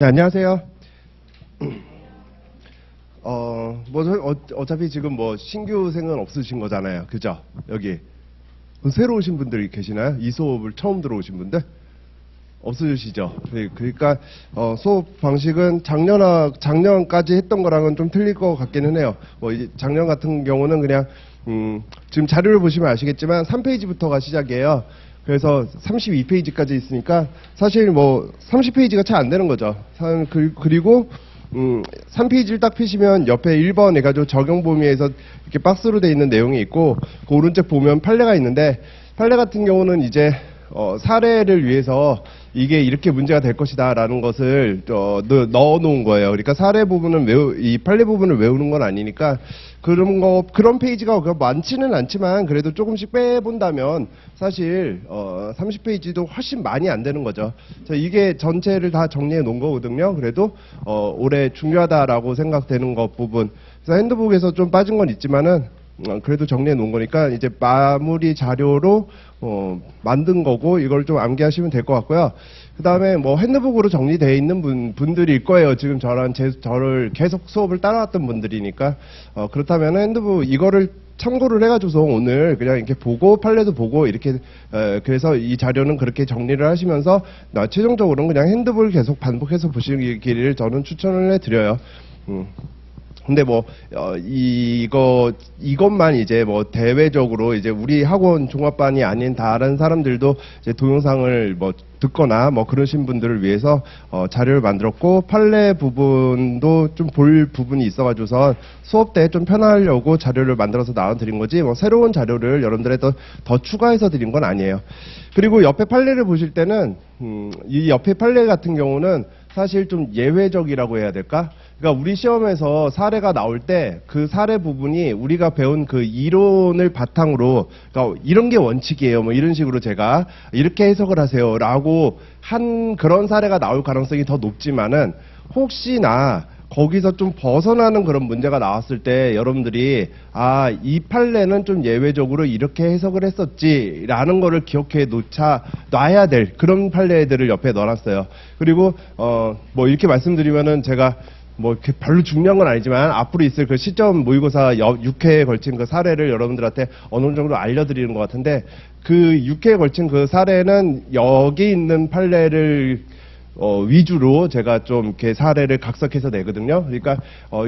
네, 안녕하세요. 어차피 지금 뭐 신규생은 없으신 거잖아요. 그죠? 여기. 새로 오신 분들이 계시나요? 이 수업을 처음 들어오신 분들? 없으시죠? 그러니까, 수업 방식은 작년까지 했던 거랑은 좀 틀릴 것 같기는 해요. 이제 작년 같은 경우는 그냥, 지금 자료를 보시면 아시겠지만 3페이지부터가 시작이에요. 그래서 32페이지까지 있으니까 사실 30페이지가 채 안 되는 거죠. 그리고 3페이지를 딱 펴시면 옆에 1번 해가지고 적용 범위에서 이렇게 박스로 돼 있는 내용이 있고 그 오른쪽 보면 판례가 있는데 판례 같은 경우는 이제 사례를 위해서 이게 이렇게 문제가 될 것이다라는 것을 넣어 놓은 거예요. 그러니까 사례 부분은 이 판례 부분을 외우는 건 아니니까 그런 페이지가 많지는 않지만 그래도 조금씩 빼본다면 사실 30페이지도 훨씬 많이 안 되는 거죠. 이게 전체를 다 정리해 놓은 거거든요. 그래도 올해 중요하다라고 생각되는 것 부분. 그래서 핸드북에서 좀 빠진 건 있지만은 그래도 정리해 놓은 거니까 이제 마무리 자료로 만든 거고 이걸 좀 암기하시면 될 것 같고요. 그 다음에 핸드북으로 정리되어 있는 분들일 거예요. 지금 저를 계속 수업을 따라왔던 분들이니까 그렇다면 핸드북 이거를 참고를 해가지고서 오늘 그냥 이렇게 보고 판례도 보고 이렇게 그래서 이 자료는 그렇게 정리를 하시면서 최종적으로는 그냥 핸드북을 계속 반복해서 보시기를 저는 추천을 해드려요. 근데 이것만 이제 대외적으로 이제 우리 학원 종합반이 아닌 다른 사람들도 이제 동영상을 듣거나 그러신 분들을 위해서 자료를 만들었고 판례 부분도 좀 볼 부분이 있어가지고서 수업 때 좀 편하려고 자료를 만들어서 나눠드린 거지 새로운 자료를 여러분들에 더 추가해서 드린 건 아니에요. 그리고 옆에 판례를 보실 때는 이 옆에 판례 같은 경우는 사실 좀 예외적이라고 해야 될까? 그러니까 우리 시험에서 사례가 나올 때 그 사례 부분이 우리가 배운 그 이론을 바탕으로 그러니까 이런 게 원칙이에요. 이런 식으로 제가 이렇게 해석을 하세요라고 한 그런 사례가 나올 가능성이 더 높지만은 혹시나 거기서 좀 벗어나는 그런 문제가 나왔을 때 여러분들이 이 판례는 좀 예외적으로 이렇게 해석을 했었지라는 거를 기억해 놔야 될 그런 판례들을 옆에 넣어놨어요. 그리고 이렇게 말씀드리면은 제가 이렇게 별로 중요한 건 아니지만 앞으로 있을 그 시점 모의고사 6회에 걸친 그 사례를 여러분들한테 어느 정도 알려드리는 것 같은데 그 6회에 걸친 그 사례는 여기 있는 판례를 위주로 제가 좀 이렇게 사례를 각색해서 내거든요. 그러니까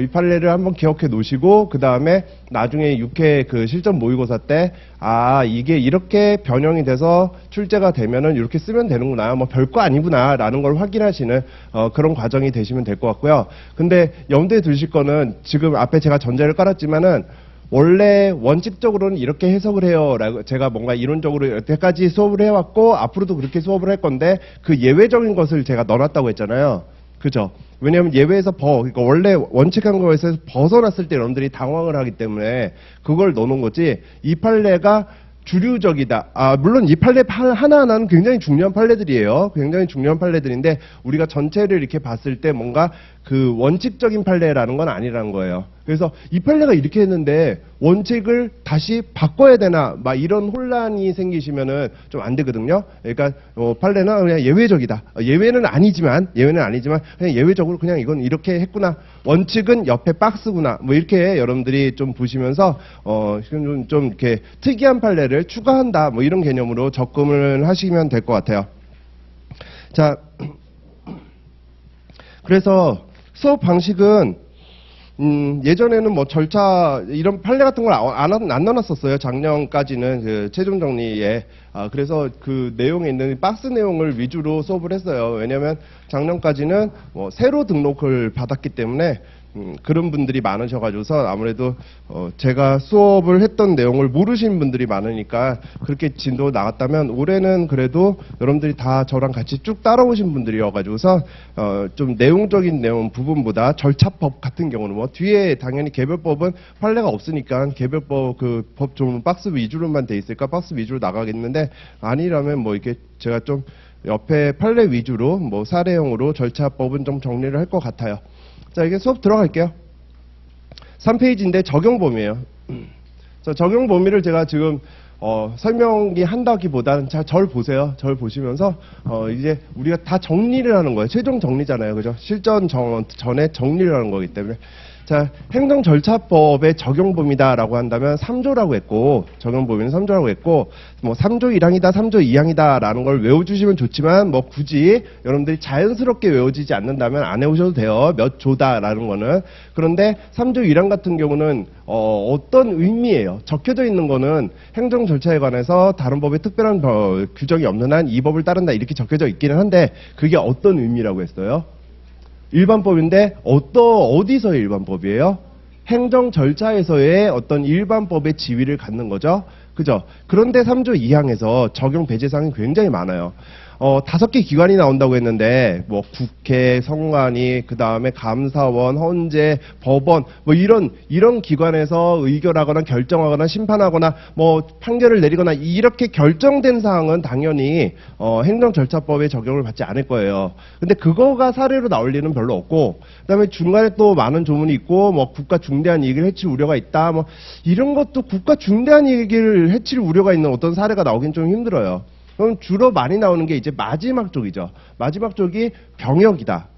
이 판례를 한번 기억해 놓으시고 그 다음에 나중에 6회 그 실전 모의고사 때 이게 이렇게 변형이 돼서 출제가 되면은 이렇게 쓰면 되는구나 별거 아니구나라는 걸 확인하시는 그런 과정이 되시면 될 것 같고요. 근데 염두에 두실 거는 지금 앞에 제가 전제를 깔았지만은 원래 원칙적으로는 이렇게 해석을 해요. 제가 뭔가 이론적으로 여태까지 수업을 해왔고 앞으로도 그렇게 수업을 할 건데 그 예외적인 것을 제가 넣어놨다고 했잖아요. 그죠? 왜냐하면 예외에서 그러니까 원래 원칙한 거에서 벗어났을 때 여러분들이 당황을 하기 때문에 그걸 넣어놓은 거지 이 판례가 주류적이다. 물론 이 판례 하나하나는 굉장히 중요한 판례들이에요. 굉장히 중요한 판례들인데 우리가 전체를 이렇게 봤을 때 뭔가 그 원칙적인 판례라는 건 아니라는 거예요. 그래서 이 판례가 이렇게 했는데 원칙을 다시 바꿔야 되나 이런 혼란이 생기시면은 좀 안 되거든요. 그러니까 판례는 그냥 예외적이다. 예외는 아니지만 그냥 예외적으로 그냥 이건 이렇게 했구나. 원칙은 옆에 박스구나. 이렇게 여러분들이 좀 보시면서 좀 이렇게 특이한 판례를 추가한다. 이런 개념으로 접근을 하시면 될 것 같아요. 자, 그래서 수업 방식은 예전에는 절차 이런 판례 같은 걸 안 넣어놨었어요. 작년까지는 그 최종 정리에 그래서 그 내용에 있는 박스 내용을 위주로 수업을 했어요. 왜냐하면 작년까지는 새로 등록을 받았기 때문에 그런 분들이 많으셔가지고서 아무래도 제가 수업을 했던 내용을 모르시는 분들이 많으니까 그렇게 진도 나갔다면 올해는 그래도 여러분들이 다 저랑 같이 쭉 따라오신 분들이어가지고서 좀 내용적인 내용 부분보다 절차법 같은 경우는 뒤에 당연히 개별법은 판례가 없으니까 개별법 그 법 좀 박스 위주로만 돼 있을까 박스 위주로 나가겠는데 아니라면 이렇게 제가 좀 옆에 판례 위주로 사례형으로 절차법은 좀 정리를 할 것 같아요. 자, 이게 수업 들어갈게요. 3페이지인데 적용 범위예요. 자, 적용 범위를 제가 지금 설명이 한다기보다는 자, 절 보세요. 절 보시면서 이제 우리가 다 정리를 하는 거예요. 최종 정리잖아요. 그죠? 실전 전에 정리를 하는 거기 때문에. 자, 행정절차법의 적용범위다라고 한다면 3조라고 했고, 적용 범위는 3조라고 했고, 뭐 3조 1항이다, 3조 2항이다라는 걸 외워주시면 좋지만, 뭐 굳이 여러분들이 자연스럽게 외워지지 않는다면 안 해오셔도 돼요. 몇 조다라는 거는. 그런데 3조 1항 같은 경우는 어떤 의미예요? 적혀져 있는 거는 행정절차에 관해서 다른 법에 특별한 규정이 없는 한 이 법을 따른다 이렇게 적혀져 있기는 한데, 그게 어떤 의미라고 했어요? 일반법인데 어디서의 일반법이에요? 행정 절차에서의 어떤 일반법의 지위를 갖는 거죠. 그죠? 그런데 3조 2항에서 적용 배제사항이 굉장히 많아요. 5개 기관이 나온다고 했는데, 뭐, 국회, 성관위, 그 다음에 감사원, 헌재, 법원, 뭐, 이런 기관에서 의결하거나 결정하거나 심판하거나, 뭐, 판결을 내리거나, 이렇게 결정된 사항은 당연히, 행정절차법에 적용을 받지 않을 거예요. 근데 그거가 사례로 나올 리는 별로 없고, 그 다음에 중간에 또 많은 조문이 있고, 뭐, 국가 중대한 이익을 해칠 우려가 있다, 뭐, 이런 것도 국가 중대한 이익을 해칠 우려가 있는 어떤 사례가 나오긴 좀 힘들어요. 그럼 주로 많이 나오는 게 이제 마지막 쪽이죠. 마지막 쪽이 병역이다,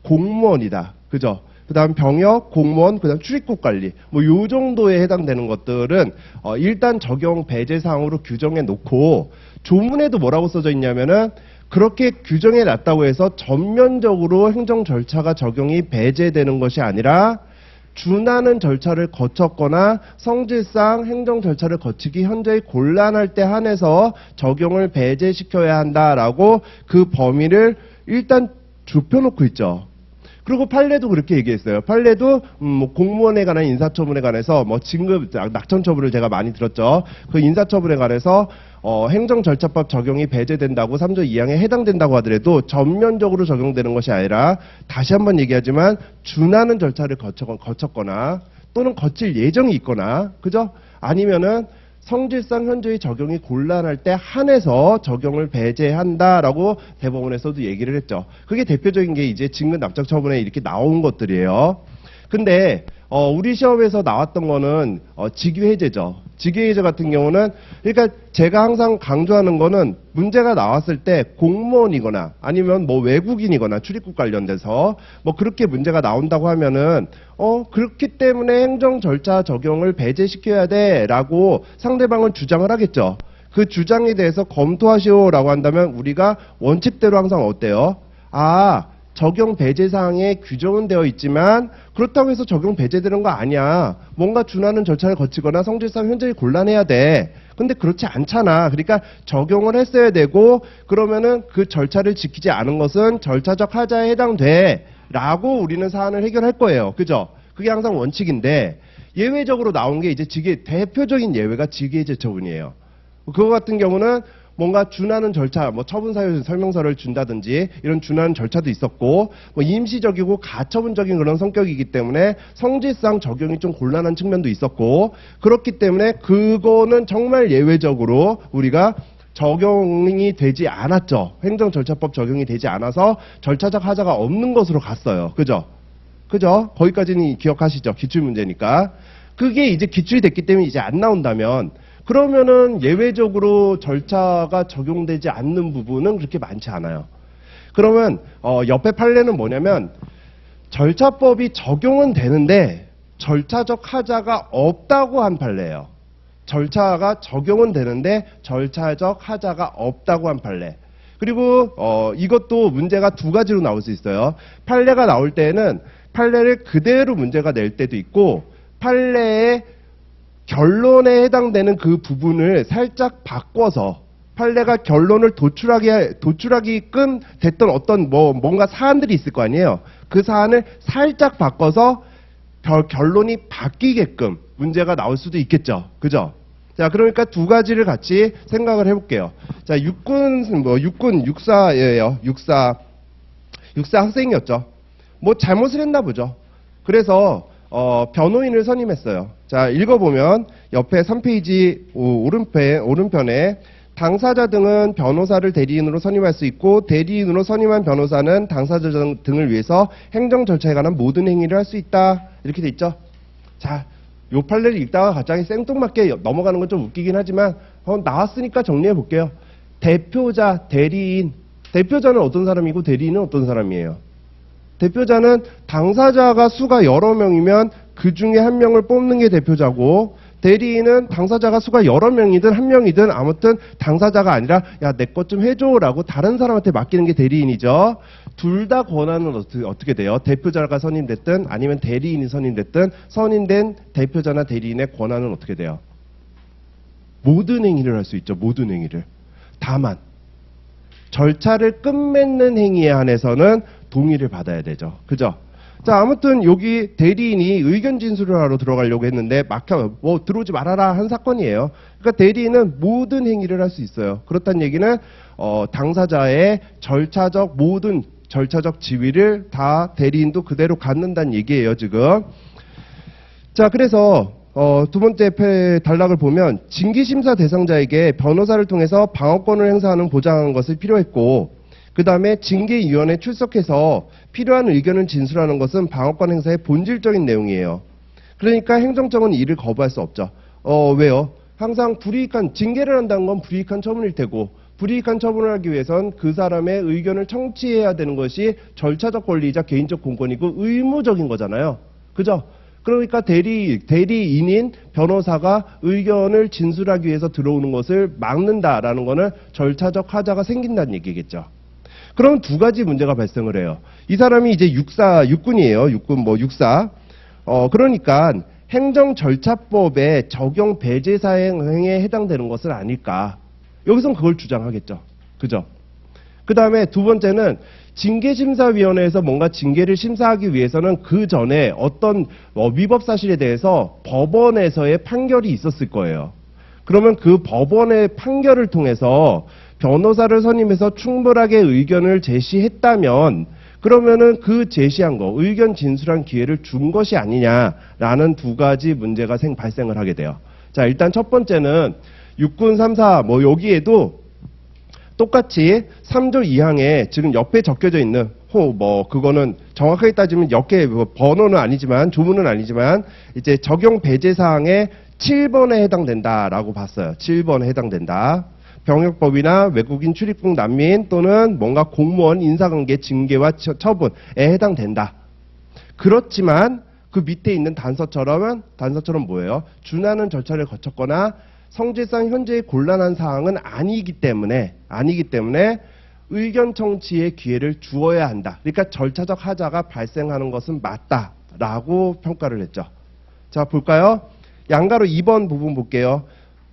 공무원이다, 그죠? 그 다음 병역, 공무원, 그 다음 출입국 관리, 뭐 요 정도에 해당되는 것들은 일단 적용 배제 사항으로 규정해 놓고, 조문에도 뭐라고 써져 있냐면은 그렇게 규정해 놨다고 해서 전면적으로 행정 절차가 적용이 배제되는 것이 아니라 준하는 절차를 거쳤거나 성질상 행정 절차를 거치기 현저히 곤란할 때 한해서 적용을 배제시켜야 한다라고 그 범위를 일단 좁혀놓고 있죠. 그리고 판례도 그렇게 얘기했어요. 판례도 뭐 공무원에 관한 인사처분에 관해서 뭐 진급 낙천처분을 제가 많이 들었죠. 그 인사처분에 관해서 행정절차법 적용이 배제된다고 3조 2항에 해당된다고 하더라도 전면적으로 적용되는 것이 아니라, 다시 한번 얘기하지만 준하는 절차를 거쳤거나 또는 거칠 예정이 있거나, 그죠? 아니면은 성질상 현저히 적용이 곤란할 때 한해서 적용을 배제한다라고 대법원에서도 얘기를 했죠. 그게 대표적인 게 이제 직무 납작 처분에 이렇게 나온 것들이에요. 근데 우리 시험에서 나왔던 거는 직위해제죠. 직위해제 같은 경우는, 그러니까 제가 항상 강조하는 거는 문제가 나왔을 때 공무원이거나 아니면 뭐 외국인이거나 출입국 관련돼서 뭐 그렇게 문제가 나온다고 하면은 그렇기 때문에 행정 절차 적용을 배제시켜야 돼라고 상대방은 주장을 하겠죠. 그 주장에 대해서 검토하시오라고 한다면 우리가 원칙대로 항상 어때요? 적용 배제 사항에 규정은 되어 있지만 그렇다고 해서 적용 배제되는 거 아니야. 뭔가 준하는 절차를 거치거나 성질상 현저히 곤란해야 돼. 근데 그렇지 않잖아. 그러니까 적용을 했어야 되고, 그러면은 그 절차를 지키지 않은 것은 절차적 하자에 해당돼 라고 우리는 사안을 해결할 거예요. 그죠? 그게 항상 원칙인데, 예외적으로 나온 게 이제 대표적인 예외가 직위해제 처분이에요. 그거 같은 경우는 뭔가 준하는 절차, 뭐 처분사유 설명서를 준다든지 이런 준하는 절차도 있었고, 뭐 임시적이고 가처분적인 그런 성격이기 때문에 성질상 적용이 좀 곤란한 측면도 있었고, 그렇기 때문에 그거는 정말 예외적으로 우리가 적용이 되지 않았죠. 행정절차법 적용이 되지 않아서 절차적 하자가 없는 것으로 갔어요. 그죠? 거기까지는 기억하시죠? 기출문제니까. 그게 이제 기출이 됐기 때문에 이제 안 나온다면, 그러면은 예외적으로 절차가 적용되지 않는 부분은 그렇게 많지 않아요. 그러면 옆에 판례는 뭐냐면, 절차법이 적용은 되는데 절차적 하자가 없다고 한 판례예요. 절차가 적용은 되는데 절차적 하자가 없다고 한 판례. 그리고 이것도 문제가 두 가지로 나올 수 있어요. 판례가 나올 때는 판례를 그대로 문제가 낼 때도 있고, 판례의 결론에 해당되는 그 부분을 살짝 바꿔서 판례가 결론을 도출하기끔 됐던 어떤 뭔가 사안들이 있을 거 아니에요. 그 사안을 살짝 바꿔서 결론이 바뀌게끔 문제가 나올 수도 있겠죠. 그죠? 자, 그러니까 두 가지를 같이 생각을 해볼게요. 자, 육사예요. 육사 학생이었죠. 뭐 잘못을 했나 보죠. 그래서 변호인을 선임했어요. 자, 읽어보면 옆에 3페이지 오른편에 당사자 등은 변호사를 대리인으로 선임할 수 있고, 대리인으로 선임한 변호사는 당사자 등을 위해서 행정 절차에 관한 모든 행위를 할 수 있다. 이렇게 돼 있죠. 자, 요 판례를 읽다가 갑자기 생뚱맞게 넘어가는 건 좀 웃기긴 하지만 나왔으니까 정리해 볼게요. 대표자, 대리인. 대표자는 어떤 사람이고 대리인은 어떤 사람이에요? 대표자는 당사자가 수가 여러 명이면 그 중에 한 명을 뽑는 게 대표자고, 대리인은 당사자가 수가 여러 명이든 한 명이든 아무튼 당사자가 아니라 야, 내 것 좀 해줘라고 다른 사람한테 맡기는 게 대리인이죠. 둘 다 권한은 어떻게 돼요? 대표자가 선임됐든 아니면 대리인이 선임됐든 선임된 대표자나 대리인의 권한은 어떻게 돼요? 모든 행위를 할 수 있죠. 모든 행위를. 다만 절차를 끝맺는 행위에 한해서는 동의를 받아야 되죠. 그죠? 자, 아무튼 여기 대리인이 의견 진술을 하러 들어가려고 했는데 들어오지 말아라 한 사건이에요. 그러니까 대리인은 모든 행위를 할 수 있어요. 그렇다는 얘기는 당사자의 모든 절차적 지위를 다 대리인도 그대로 갖는다는 얘기예요, 지금. 자, 그래서 두 번째 단락을 보면 징계심사 대상자에게 변호사를 통해서 방어권을 행사하는 보장한 것을 필요했고, 그 다음에 징계위원회에 출석해서 필요한 의견을 진술하는 것은 방어권 행사의 본질적인 내용이에요. 그러니까 행정청은 이를 거부할 수 없죠. 왜요? 항상 징계를 한다는 건 불이익한 처분일 테고, 불이익한 처분을 하기 위해선 그 사람의 의견을 청취해야 되는 것이 절차적 권리이자 개인적 공권이고 의무적인 거잖아요. 그죠? 그러니까 대리인인 변호사가 의견을 진술하기 위해서 들어오는 것을 막는다라는 거는 절차적 하자가 생긴다는 얘기겠죠. 그럼 두 가지 문제가 발생을 해요. 이 사람이 이제 육군이에요. 육사. 그러니까 행정절차법의 적용 배제 사항에 해당되는 것은 아닐까. 여기선 그걸 주장하겠죠. 그죠? 그 다음에 두 번째는 징계심사위원회에서 뭔가 징계를 심사하기 위해서는 그 전에 어떤 위법 사실에 대해서 법원에서의 판결이 있었을 거예요. 그러면 그 법원의 판결을 통해서 변호사를 선임해서 충분하게 의견을 제시했다면 그러면은 그 제시한 거, 의견 진술한 기회를 준 것이 아니냐라는 두 가지 문제가 발생을 하게 돼요. 자, 일단 첫 번째는 육군 3사 여기에도 똑같이 3조 2항에 지금 옆에 적혀져 있는 그거는 정확하게 따지면 번호는 아니지만 조문은 아니지만 이제 적용 배제 사항의 7번에 해당된다라고 봤어요. 7번에 해당된다. 병역법이나 외국인 출입국 난민 또는 뭔가 공무원 인사관계 징계와 처분에 해당된다. 그렇지만 그 밑에 있는 단서처럼 뭐예요? 준하는 절차를 거쳤거나 성질상 현재의 곤란한 사항은 아니기 때문에 의견 청취의 기회를 주어야 한다. 그러니까 절차적 하자가 발생하는 것은 맞다라고 평가를 했죠. 자, 볼까요? 양가로 2번 부분 볼게요.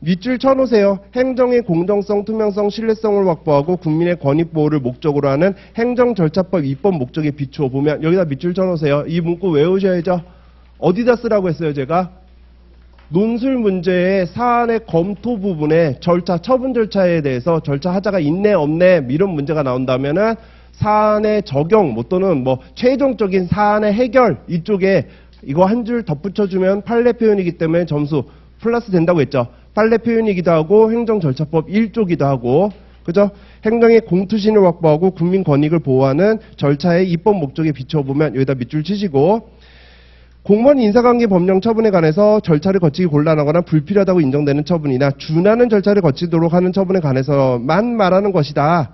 밑줄 쳐놓으세요. 행정의 공정성, 투명성, 신뢰성을 확보하고 국민의 권익 보호를 목적으로 하는 행정절차법 입법 목적에 비추어 보면 여기다 밑줄 쳐놓으세요. 이 문구 외우셔야죠. 어디다 쓰라고 했어요, 제가? 논술 문제의 사안의 검토 부분에 처분 절차에 대해서 절차 하자가 있네, 없네, 이런 문제가 나온다면은 사안의 적용, 또는 최종적인 사안의 해결, 이쪽에 이거 한 줄 덧붙여주면 판례 표현이기 때문에 점수 플러스 된다고 했죠. 판례 표현이기도 하고 행정절차법 1조기도 하고, 그죠? 행정의 공투신을 확보하고 국민 권익을 보호하는 절차의 입법 목적에 비춰보면 여기다 밑줄 치시고, 공무원 인사관계 법령 처분에 관해서 절차를 거치기 곤란하거나 불필요하다고 인정되는 처분이나 준하는 절차를 거치도록 하는 처분에 관해서만 말하는 것이다.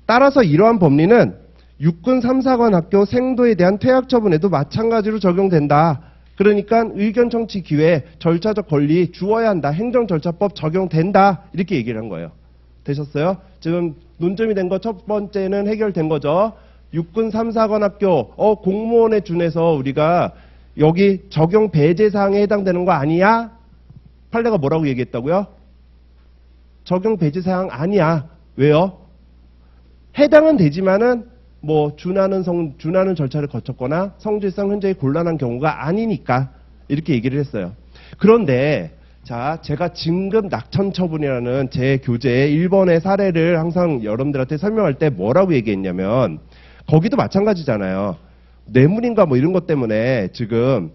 따라서 이러한 법리는 육군 3사관 학교 생도에 대한 퇴학 처분에도 마찬가지로 적용된다. 그러니까 의견 청취 기회, 절차적 권리 주어야 한다. 행정절차법 적용된다. 이렇게 얘기를 한 거예요. 되셨어요? 지금 논점이 된 거 첫 번째는 해결된 거죠. 육군 3사관 학교 공무원에 준해서 우리가 여기 적용 배제 사항에 해당되는 거 아니야? 판례가 뭐라고 얘기했다고요? 적용 배제 사항 아니야. 왜요? 해당은 되지만은 준하는 절차를 거쳤거나 성질상 현재의 곤란한 경우가 아니니까 이렇게 얘기를 했어요. 그런데 자, 제가 진급 낙천 처분이라는 제 교재의 1번의 사례를 항상 여러분들한테 설명할 때 뭐라고 얘기했냐면 거기도 마찬가지잖아요. 뇌물인가 이런 것 때문에 지금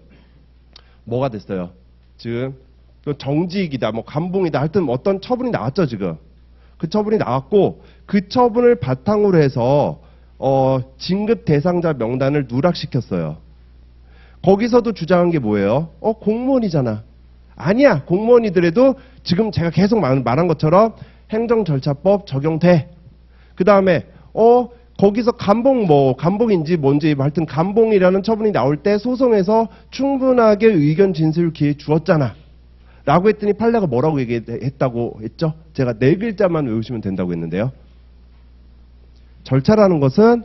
뭐가 됐어요? 지금 정직이다, 감봉이다, 하여튼 어떤 처분이 나왔죠, 지금. 그 처분이 나왔고 그 처분을 바탕으로 해서 진급 대상자 명단을 누락시켰어요. 거기서도 주장한 게 뭐예요? 공무원이잖아. 아니야. 공무원이더라도 지금 제가 계속 말한 것처럼 행정절차법 적용돼. 그 다음에 거기서 감봉인지 뭔지 하여튼 감봉이라는 처분이 나올 때 소송에서 충분하게 의견 진술 기회 주었잖아. 라고 했더니 판례가 뭐라고 얘기했다고 했죠? 제가 4글자만 외우시면 된다고 했는데요. 절차라는 것은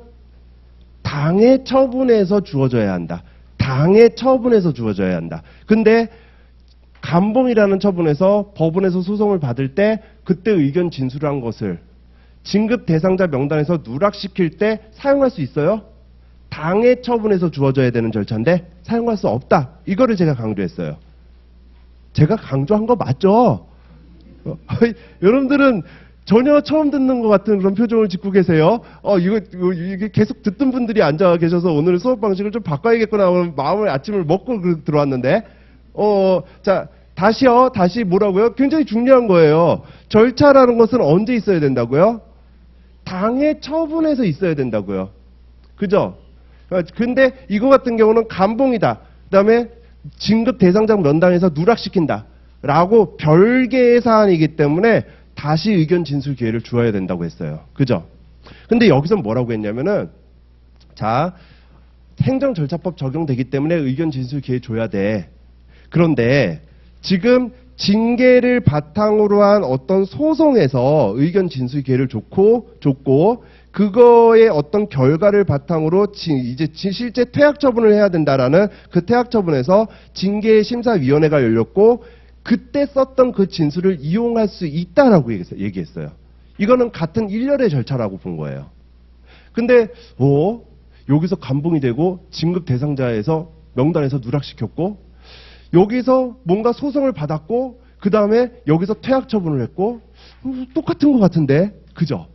당의 처분에서 주어져야 한다. 당의 처분에서 주어져야 한다. 근데 감봉이라는 처분에서 법원에서 소송을 받을 때 그때 의견 진술한 것을 진급 대상자 명단에서 누락시킬 때 사용할 수 있어요? 당의 처분에서 주어져야 되는 절차인데 사용할 수 없다. 이거를 제가 강조했어요. 제가 강조한 거 맞죠? 여러분들은 전혀 처음 듣는 것 같은 그런 표정을 짓고 계세요. 이게 계속 듣던 분들이 앉아 계셔서 오늘 수업 방식을 좀 바꿔야겠구나. 오늘 마음을 아침을 먹고 들어왔는데. 자, 다시 뭐라고요? 굉장히 중요한 거예요. 절차라는 것은 언제 있어야 된다고요? 당의 처분에서 있어야 된다고요. 그죠? 근데 이거 같은 경우는 감봉이다. 그 다음에 진급 대상자 명단에서 누락시킨다. 라고 별개의 사안이기 때문에 다시 의견 진술 기회를 주어야 된다고 했어요. 그죠? 근데 여기서 뭐라고 했냐면은, 자, 행정절차법 적용되기 때문에 의견 진술 기회 줘야 돼. 그런데 지금 징계를 바탕으로 한 어떤 소송에서 의견 진술 기회를 줬고 그거의 어떤 결과를 바탕으로 이제 실제 퇴학 처분을 해야 된다라는 그 퇴학 처분에서 징계심사위원회가 열렸고 그때 썼던 그 진술을 이용할 수 있다라고 얘기했어요. 이거는 같은 일련의 절차라고 본 거예요. 근데 여기서 감봉이 되고 진급 대상자에서 명단에서 누락시켰고 여기서 뭔가 소송을 받았고 그 다음에 여기서 퇴학 처분을 했고 똑같은 것 같은데 그죠?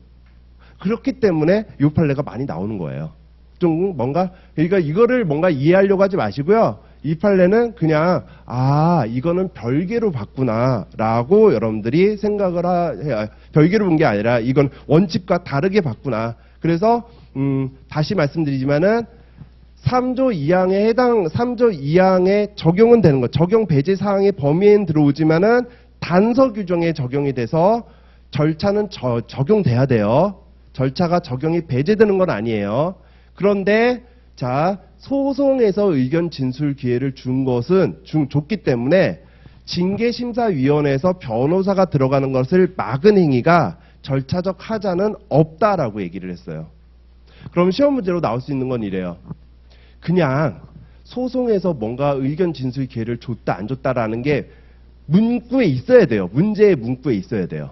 그렇기 때문에 이 판례가 많이 나오는 거예요. 좀 그러니까 이거를 뭔가 이해하려고 하지 마시고요. 이 판례는 그냥 이거는 별개로 봤구나 라고 여러분들이 생각을 해야 별개로 본 게 아니라 이건 원칙과 다르게 봤구나. 그래서 다시 말씀드리지만은 3조 2항에 적용은 되는 것. 적용 배제 사항의 범위에는 들어오지만은 단서 규정에 적용이 돼서 절차는 적용돼야 돼요. 절차가 적용이 배제되는 건 아니에요. 그런데 자, 소송에서 의견 진술 기회를 줬기 때문에 징계심사위원회에서 변호사가 들어가는 것을 막은 행위가 절차적 하자는 없다라고 얘기를 했어요. 그럼 시험 문제로 나올 수 있는 건 이래요. 그냥 소송에서 뭔가 의견 진술 기회를 줬다 안 줬다라는 게 문구에 있어야 돼요. 문제의 문구에 있어야 돼요.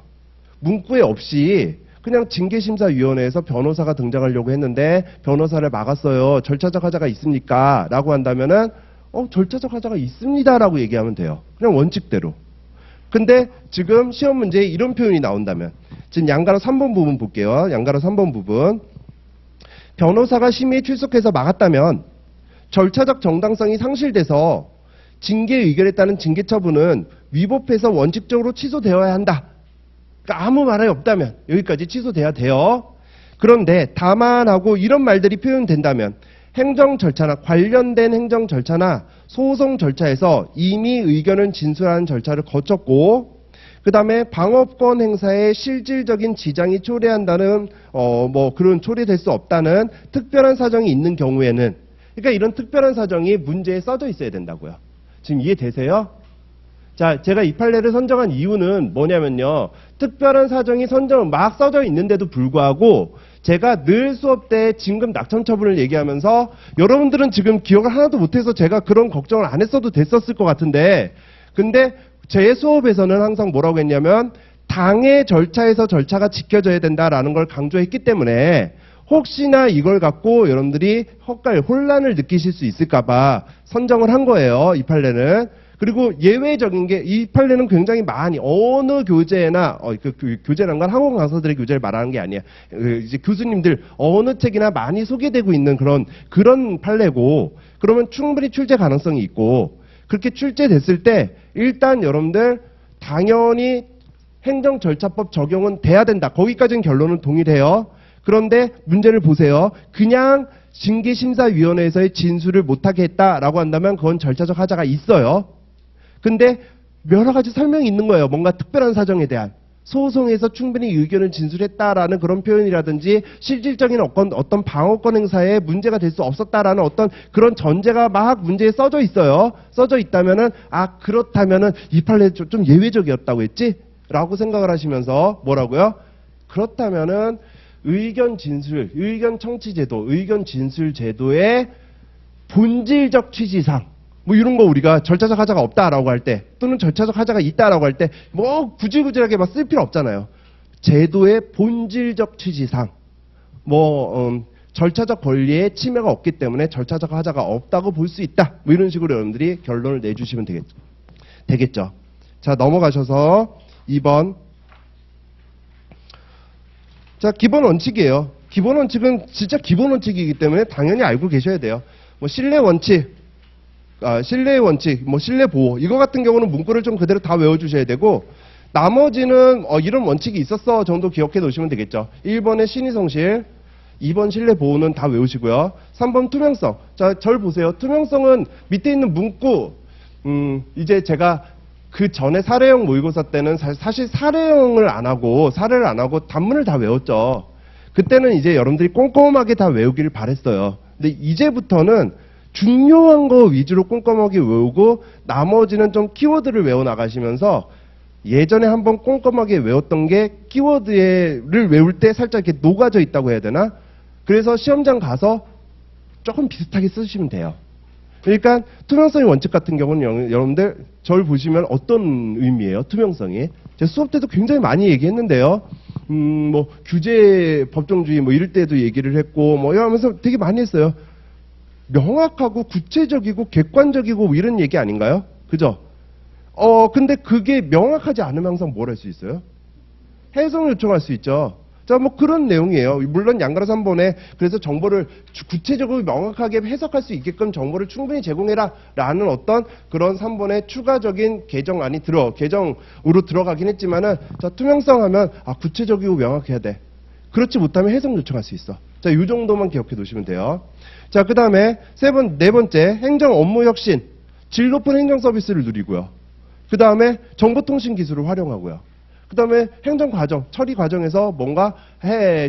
문구에 없이 그냥 징계심사위원회에서 변호사가 등장하려고 했는데 변호사를 막았어요. 절차적 하자가 있습니까? 라고 한다면은 절차적 하자가 있습니다라고 얘기하면 돼요. 그냥 원칙대로. 근데 지금 시험 문제에 이런 표현이 나온다면 지금 양가로 3번 부분 볼게요. 양가로 3번 부분. 변호사가 심의에 출석해서 막았다면 절차적 정당성이 상실돼서 징계 의결에 따른 징계 처분은 위법해서 원칙적으로 취소되어야 한다. 그러니까 아무 말이 없다면 여기까지 취소돼야 돼요. 그런데 다만 하고 이런 말들이 표현된다면 행정 절차나 관련된 행정 절차나 소송 절차에서 이미 의견을 진술하는 절차를 거쳤고 그 다음에 방어권 행사에 실질적인 지장이 초래한다는 그런 초래될 수 없다는 특별한 사정이 있는 경우에는 그러니까 이런 특별한 사정이 문제에 써져 있어야 된다고요. 지금 이해되세요? 자, 제가 이 판례를 선정한 이유는 뭐냐면요. 특별한 사정이 막 써져 있는데도 불구하고 제가 늘 수업 때 진급 낙천 처분을 얘기하면서 여러분들은 지금 기억을 하나도 못해서 제가 그런 걱정을 안 했어도 됐었을 것 같은데 근데 제 수업에서는 항상 뭐라고 했냐면 당의 절차에서 절차가 지켜져야 된다라는 걸 강조했기 때문에 혹시나 이걸 갖고 여러분들이 혼란을 느끼실 수 있을까봐 선정을 한 거예요. 이 판례는. 그리고 예외적인 게 이 판례는 굉장히 많이 어느 교재나 교재란 건 학원 강사들의 교재를 말하는 게 아니에요. 이제 교수님들 어느 책이나 많이 소개되고 있는 그런 판례고 그러면 충분히 출제 가능성이 있고 그렇게 출제됐을 때 일단 여러분들 당연히 행정절차법 적용은 돼야 된다. 거기까지는 결론은 동일해요. 그런데 문제를 보세요. 그냥 징계심사위원회에서의 진술을 못하게 했다라고 한다면 그건 절차적 하자가 있어요. 근데 여러 가지 설명이 있는 거예요. 뭔가 특별한 사정에 대한. 소송에서 충분히 의견을 진술했다라는 그런 표현이라든지 실질적인 어떤 방어권 행사에 문제가 될 수 없었다라는 어떤 그런 전제가 막 문제에 써져 있어요. 써져 있다면은 그렇다면은 이 판례 좀 예외적이었다고 했지? 라고 생각을 하시면서 뭐라고요? 그렇다면은 의견 진술, 의견 청취 제도, 의견 진술 제도의 본질적 취지상 뭐 이런 거 우리가 절차적 하자가 없다라고 할 때 또는 절차적 하자가 있다라고 할 때 뭐 구질구질하게 막 쓸 필요 없잖아요. 제도의 본질적 취지상 절차적 권리에 침해가 없기 때문에 절차적 하자가 없다고 볼 수 있다. 뭐 이런 식으로 여러분들이 결론을 내주시면 되겠죠. 자, 넘어가셔서 2번. 자, 기본 원칙이에요. 기본 원칙은 진짜 기본 원칙이기 때문에 당연히 알고 계셔야 돼요. 뭐 신뢰 원칙, 신뢰의 원칙, 뭐 신뢰 보호 이거 같은 경우는 문구를 좀 그대로 다 외워주셔야 되고 나머지는 이런 원칙이 있었어 정도 기억해 놓으시면 되겠죠. 1번의 신의성실, 2번 신뢰 보호는 다 외우시고요. 3번 투명성. 자, 절 보세요. 투명성은 밑에 있는 문구 이제 제가 그 전에 사례형 모의고사 때는 사실 사례를 안 하고 단문을 다 외웠죠. 그때는 이제 여러분들이 꼼꼼하게 다 외우기를 바랬어요. 근데 이제부터는 중요한 거 위주로 꼼꼼하게 외우고 나머지는 좀 키워드를 외워 나가시면서 예전에 한번 꼼꼼하게 외웠던 게 키워드를 외울 때 살짝 이렇게 녹아져 있다고 해야 되나? 그래서 시험장 가서 조금 비슷하게 쓰시면 돼요. 그러니까 투명성의 원칙 같은 경우는 여러분들 저를 보시면 어떤 의미예요? 투명성이. 제가 수업 때도 굉장히 많이 얘기했는데요. 뭐 규제 법정주의 뭐 이럴 때도 얘기를 했고 뭐 이러면서 되게 많이 했어요. 명확하고 구체적이고 객관적이고 이런 얘기 아닌가요? 그죠? 근데 그게 명확하지 않으면 항상 뭘 할 수 있어요? 해석을 요청할 수 있죠. 자, 뭐 그런 내용이에요. 물론 양가로 3번에 그래서 정보를 구체적으로 명확하게 해석할 수 있게끔 정보를 충분히 제공해라 라는 어떤 그런 3번의 추가적인 개정으로 들어가긴 했지만은 자, 투명성 하면 구체적이고 명확해야 돼. 그렇지 못하면 해석 요청할 수 있어. 자, 이 정도만 기억해 두시면 돼요. 자, 그 다음에 네 번째, 행정 업무 혁신. 질 높은 행정 서비스를 누리고요. 그 다음에 정보통신 기술을 활용하고요. 그 다음에 행정 과정, 처리 과정에서 뭔가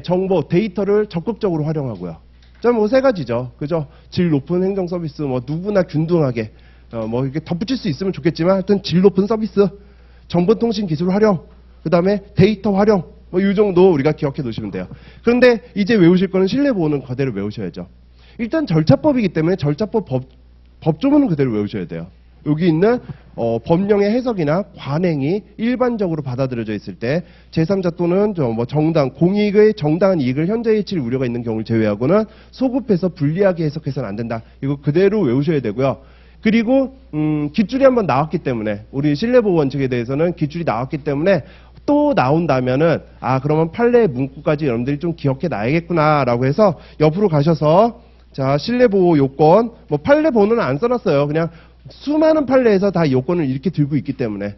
정보, 데이터를 적극적으로 활용하고요. 자, 뭐 세 가지죠. 그죠? 질 높은 행정 서비스, 뭐 누구나 균등하게, 뭐 이렇게 덧붙일 수 있으면 좋겠지만 하여튼 질 높은 서비스, 정보통신 기술 활용, 그 다음에 데이터 활용, 뭐 이 정도 우리가 기억해 두시면 돼요. 그런데 이제 외우실 거는 신뢰보호는 그대로 외우셔야죠. 일단 절차법이기 때문에 절차법 법조문은 그대로 외우셔야 돼요. 여기 있는 법령의 해석이나 관행이 일반적으로 받아들여져 있을 때 제3자 또는 뭐 정당, 공익의 정당한 이익을 현저히 해칠 우려가 있는 경우를 제외하고는 소급해서 불리하게 해석해서는 안 된다. 이거 그대로 외우셔야 되고요. 그리고 깃줄이 한번 나왔기 때문에 우리 신뢰보호 원칙에 대해서는 깃줄이 나왔기 때문에 또 나온다면은 그러면 판례 문구까지 여러분들이 좀 기억해 놔야겠구나라고 해서 옆으로 가셔서 자, 신뢰보호 요건 뭐 판례 번호는 안 써놨어요. 그냥 수많은 판례에서 다 요건을 이렇게 들고 있기 때문에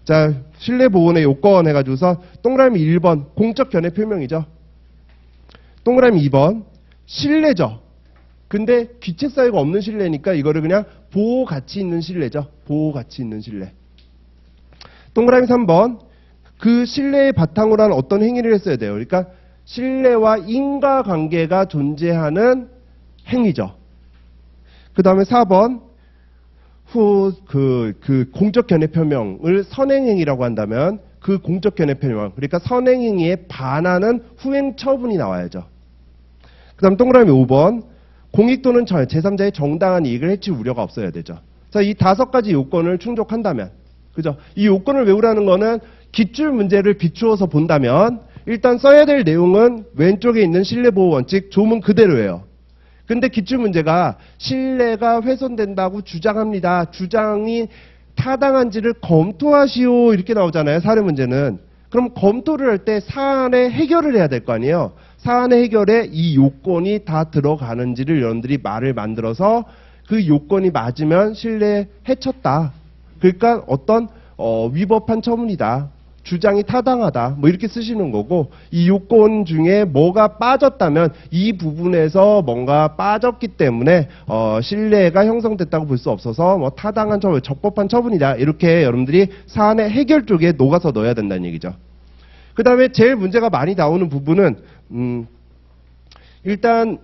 자, 신뢰보호의 요건 해가지고서 동그라미 1번 공적 견해 표명이죠. 동그라미 2번 신뢰죠. 근데 귀책 사유가 없는 신뢰니까 이거를 그냥 보호 가치 있는 신뢰죠. 보호 가치 있는 신뢰. 동그라미 3번 그 신뢰의 바탕으로 한 어떤 행위를 했어야 돼요. 그러니까 신뢰와 인과관계가 존재하는 행위죠. 그 다음에 4번 그 공적 견해 표명을 선행행위라고 한다면 그 공적 견해 표명, 그러니까 선행행위에 반하는 후행 처분이 나와야죠. 그 다음 동그라미 5번 공익 또는 제3자의 정당한 이익을 해칠 우려가 없어야 되죠. 자, 이 5가지 요건을 충족한다면, 그죠? 이 요건을 외우라는 거는 깃줄 문제를 비추어서 본다면 일단 써야 될 내용은 왼쪽에 있는 신뢰보호 원칙 조문 그대로예요. 근데 깃줄 문제가 신뢰가 훼손된다고 주장합니다. 주장이 타당한지를 검토하시오 이렇게 나오잖아요. 사례 문제는. 그럼 검토를 할 때 사안의 해결을 해야 될 거 아니에요. 사안의 해결에 이 요건이 다 들어가는지를 여러분들이 말을 만들어서 그 요건이 맞으면 신뢰에 해쳤다. 그러니까 어떤 위법한 처분이다. 주장이 타당하다. 뭐 이렇게 쓰시는 거고, 이 요건 중에 뭐가 빠졌다면 이 부분에서 뭔가 빠졌기 때문에 신뢰가 형성됐다고 볼 수 없어서 뭐 타당한 처분, 적법한 처분이다. 이렇게 여러분들이 사안의 해결 쪽에 녹아서 넣어야 된다는 얘기죠. 그 다음에 제일 문제가 많이 나오는 부분은 일단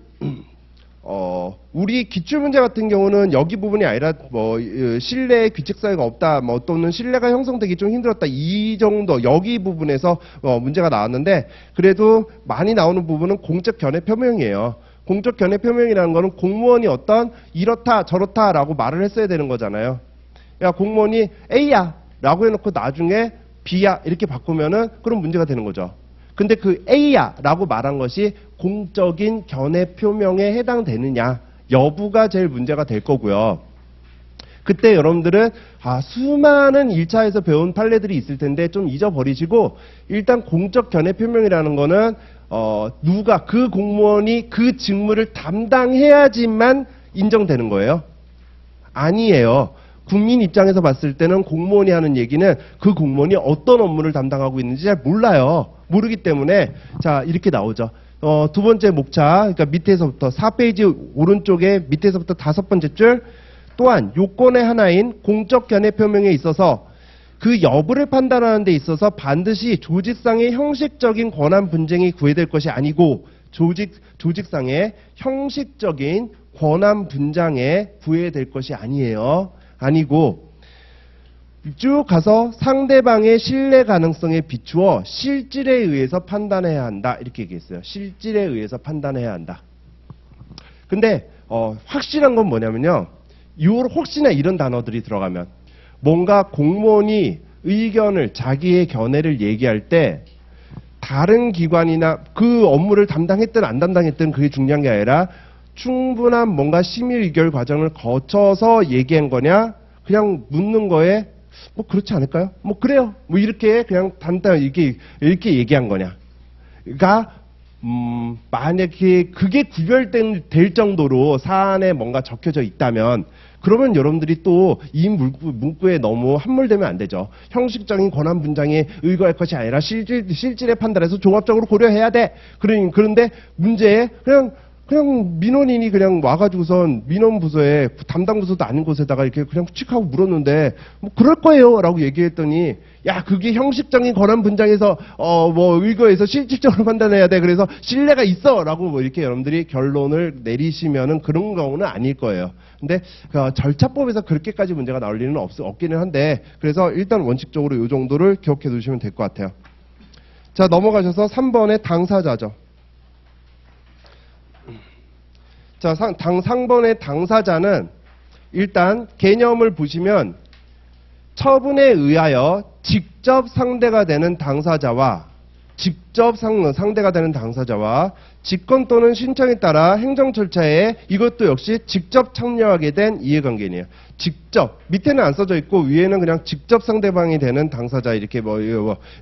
우리 기출문제 같은 경우는 여기 부분이 아니라 뭐 신뢰 규칙 사유가 없다, 뭐 또는 신뢰가 형성되기 좀 힘들었다, 이 정도 여기 부분에서 문제가 나왔는데, 그래도 많이 나오는 부분은 공적 견해 표명이에요. 공적 견해 표명이라는 거는 공무원이 어떤 이렇다 저렇다라고 말을 했어야 되는 거잖아요. 야, 공무원이 A야 라고 해놓고 나중에 B야 이렇게 바꾸면은 그럼 문제가 되는 거죠. 근데 그 A야 라고 말한 것이 공적인 견해 표명에 해당되느냐 여부가 제일 문제가 될 거고요. 그때 여러분들은 수많은 1차에서 배운 판례들이 있을 텐데 좀 잊어버리시고, 일단 공적 견해 표명이라는 거는 누가 그 공무원이 그 직무를 담당해야지만 인정되는 거예요. 아니에요. 국민 입장에서 봤을 때는 공무원이 하는 얘기는 그 공무원이 어떤 업무를 담당하고 있는지 잘 몰라요. 모르기 때문에 자 이렇게 나오죠. 두 번째 목차, 그러니까 밑에서부터 4페이지 오른쪽에 밑에서부터 5번째 줄, 또한 요건의 하나인 공적 견해 표명에 있어서 그 여부를 판단하는 데 있어서 반드시 조직상의 형식적인 권한 분쟁이 구해될 것이 아니고 조직상의 형식적인 권한 분쟁에 구해될 것이 아니에요. 아니고 쭉 가서 상대방의 신뢰 가능성에 비추어 실질에 의해서 판단해야 한다. 이렇게 얘기했어요. 실질에 의해서 판단해야 한다. 근데 확실한 건 뭐냐면요. 혹시나 이런 단어들이 들어가면 뭔가 공무원이 의견을, 자기의 견해를 얘기할 때 다른 기관이나 그 업무를 담당했든 안 담당했든 그게 중요한 게 아니라 충분한 뭔가 심의 의결 과정을 거쳐서 얘기한 거냐, 그냥 묻는 거에 뭐 그렇지 않을까요? 뭐 그래요. 뭐 이렇게 그냥 단단히 이렇게 얘기한 거냐. 그러니까 만약에 그게 구별될 정도로 사안에 뭔가 적혀져 있다면 그러면 여러분들이 또 이 문구에 너무 함몰되면 안 되죠. 형식적인 권한 분장에 의거할 것이 아니라 실질에 판단해서 종합적으로 고려해야 돼. 그런데 문제에 그냥 민원인이 그냥 와가지고선 민원부서에 담당 부서도 아닌 곳에다가 이렇게 그냥 칙하고 물었는데 뭐 그럴 거예요 라고 얘기했더니, 야 그게 형식적인 권한 분장에서 뭐 의거해서 실질적으로 판단해야 돼, 그래서 신뢰가 있어 라고 뭐 이렇게 여러분들이 결론을 내리시면은 그런 경우는 아닐 거예요. 근데 절차법에서 그렇게까지 문제가 나올 일은 없기는 한데, 그래서 일단 원칙적으로 이 정도를 기억해 두시면 될 것 같아요. 자, 넘어가셔서 3번의 당사자죠. 자, 상번의 당사자는 일단 개념을 보시면 처분에 의하여 직접 상대가 되는 당사자와 직권 또는 신청에 따라 행정 절차에 이것도 역시 직접 참여하게 된 이해관계인이에요. 직접, 밑에는 안 써져 있고 위에는 그냥 직접 상대방이 되는 당사자 이렇게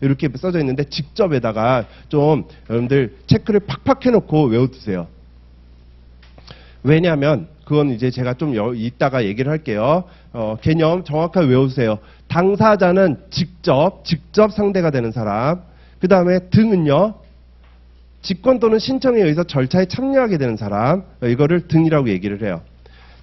이렇게 써져 있는데, 직접에다가 좀 여러분들 체크를 팍팍 해놓고 외워두세요. 왜냐하면 그건 이제 제가 좀 이따가 얘기를 할게요. 개념 정확하게 외우세요. 당사자는 직접 상대가 되는 사람. 그 다음에 등은요, 직권 또는 신청에 의해서 절차에 참여하게 되는 사람. 이거를 등이라고 얘기를 해요.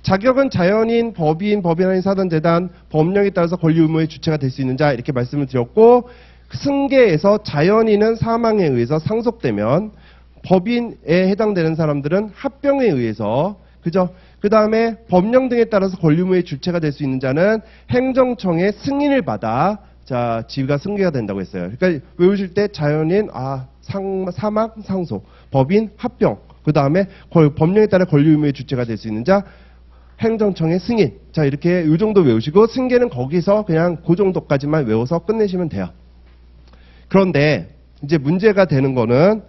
자격은 자연인, 법인 아닌 사단재단, 법령에 따라서 권리 의무의 주체가 될 수 있는 자, 이렇게 말씀을 드렸고, 승계에서 자연인은 사망에 의해서 상속되면 법인에 해당되는 사람들은 합병에 의해서, 그죠? 그 다음에 법령 등에 따라서 권리 의무의 주체가 될 수 있는 자는 행정청의 승인을 받아 지위가 승계가 된다고 했어요. 그러니까 외우실 때 자연인, 사망, 상속, 법인, 합병, 그 다음에 법령에 따라 권리 의무의 주체가 될 수 있는 자, 행정청의 승인. 자, 이렇게 이 정도 외우시고, 승계는 거기서 그냥 그 정도까지만 외워서 끝내시면 돼요. 그런데 이제 문제가 되는 거는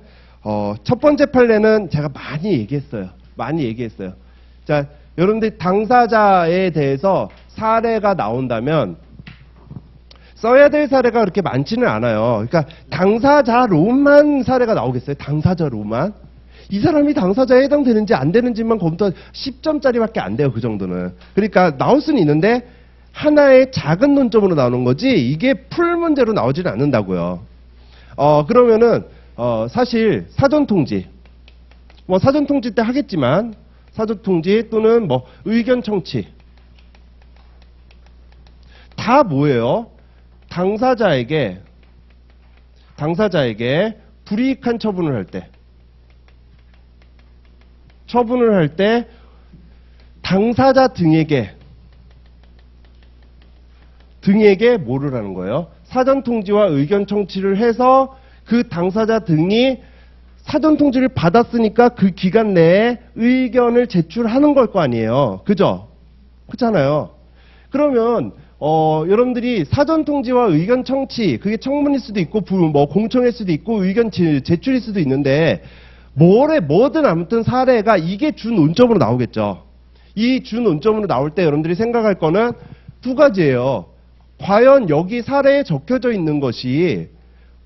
첫 번째 판례는 제가 많이 얘기했어요. 자, 여러분들 당사자에 대해서 사례가 나온다면 써야 될 사례가 그렇게 많지는 않아요. 그러니까 당사자로만 사례가 나오겠어요? 당사자로만? 이 사람이 당사자에 해당되는지 안 되는지만 검토 10점짜리밖에 안 돼요. 그 정도는. 그러니까 나올 수는 있는데 하나의 작은 논점으로 나오는 거지 이게 풀 문제로 나오지는 않는다고요. 그러면은 사실 사전통지 뭐 사전통지 때 하겠지만 사전통지 또는 뭐 의견 청취 다 뭐예요? 당사자에게 불이익한 처분을 할 때 당사자 등에게 뭐를 하는 거예요? 사전통지와 의견 청취를 해서 그 당사자 등이 사전통지를 받았으니까 그 기간 내에 의견을 제출하는 걸 거 아니에요. 그죠? 그렇잖아요. 그러면 여러분들이 사전통지와 의견 청취, 그게 청문일 수도 있고 뭐 공청일 수도 있고 의견 제출일 수도 있는데 뭐든 아무튼 사례가 이게 주 논점으로 나오겠죠. 이 주 논점으로 나올 때 여러분들이 생각할 거는 두 가지예요. 과연 여기 사례에 적혀져 있는 것이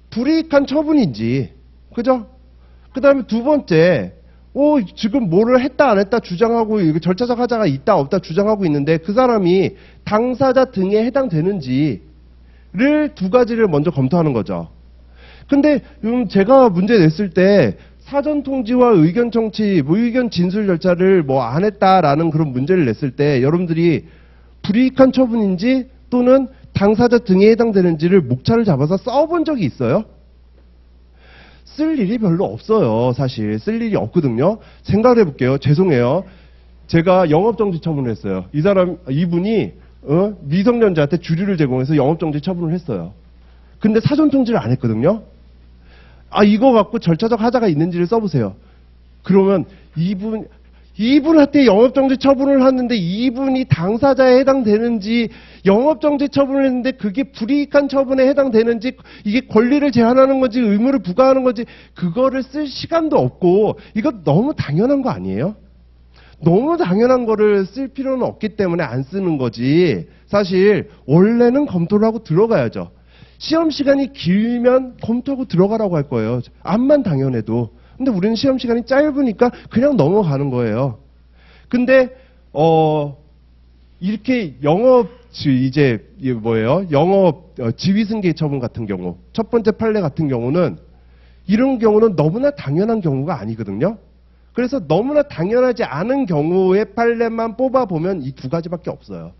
불이익한 처분인지, 그죠? 그 다음에 두 번째, 지금 뭐를 했다 안 했다 주장하고 절차적 하자가 있다 없다 주장하고 있는데 그 사람이 당사자 등에 해당되는지를 두 가지를 먼저 검토하는 거죠. 근데 제가 문제 냈을 때 사전통지와 의견 청취, 뭐 의견 진술 절차를 뭐 안 했다라는 그런 문제를 냈을 때 여러분들이 불이익한 처분인지 또는 당사자 등에 해당되는지를 목차를 잡아서 써본 적이 있어요? 쓸 일이 별로 없어요. 사실 쓸 일이 없거든요. 생각을 해볼게요. 죄송해요. 제가 영업정지 처분을 했어요. 이분이 미성년자한테 주류를 제공해서 영업정지 처분을 했어요. 근데 사전통지를 안 했거든요. 이거 갖고 절차적 하자가 있는지를 써보세요. 그러면 이분한테 영업정지 처분을 하는데 이분이 당사자에 해당되는지 영업정지 처분을 했는데 그게 불이익한 처분에 해당되는지 이게 권리를 제한하는 건지 의무를 부과하는 건지 그거를 쓸 시간도 없고 이거 너무 당연한 거 아니에요? 너무 당연한 거를 쓸 필요는 없기 때문에 안 쓰는 거지 사실 원래는 검토를 하고 들어가야죠. 시험 시간이 길면 검토하고 들어가라고 할 거예요. 암만 당연해도. 근데 우리는 시험 시간이 짧으니까 그냥 넘어가는 거예요. 근데 이렇게 영업 지위승계 처분 같은 경우, 첫 번째 판례 같은 경우는 이런 경우는 너무나 당연한 경우가 아니거든요. 그래서 너무나 당연하지 않은 경우의 판례만 뽑아보면 이 두 가지밖에 없어요.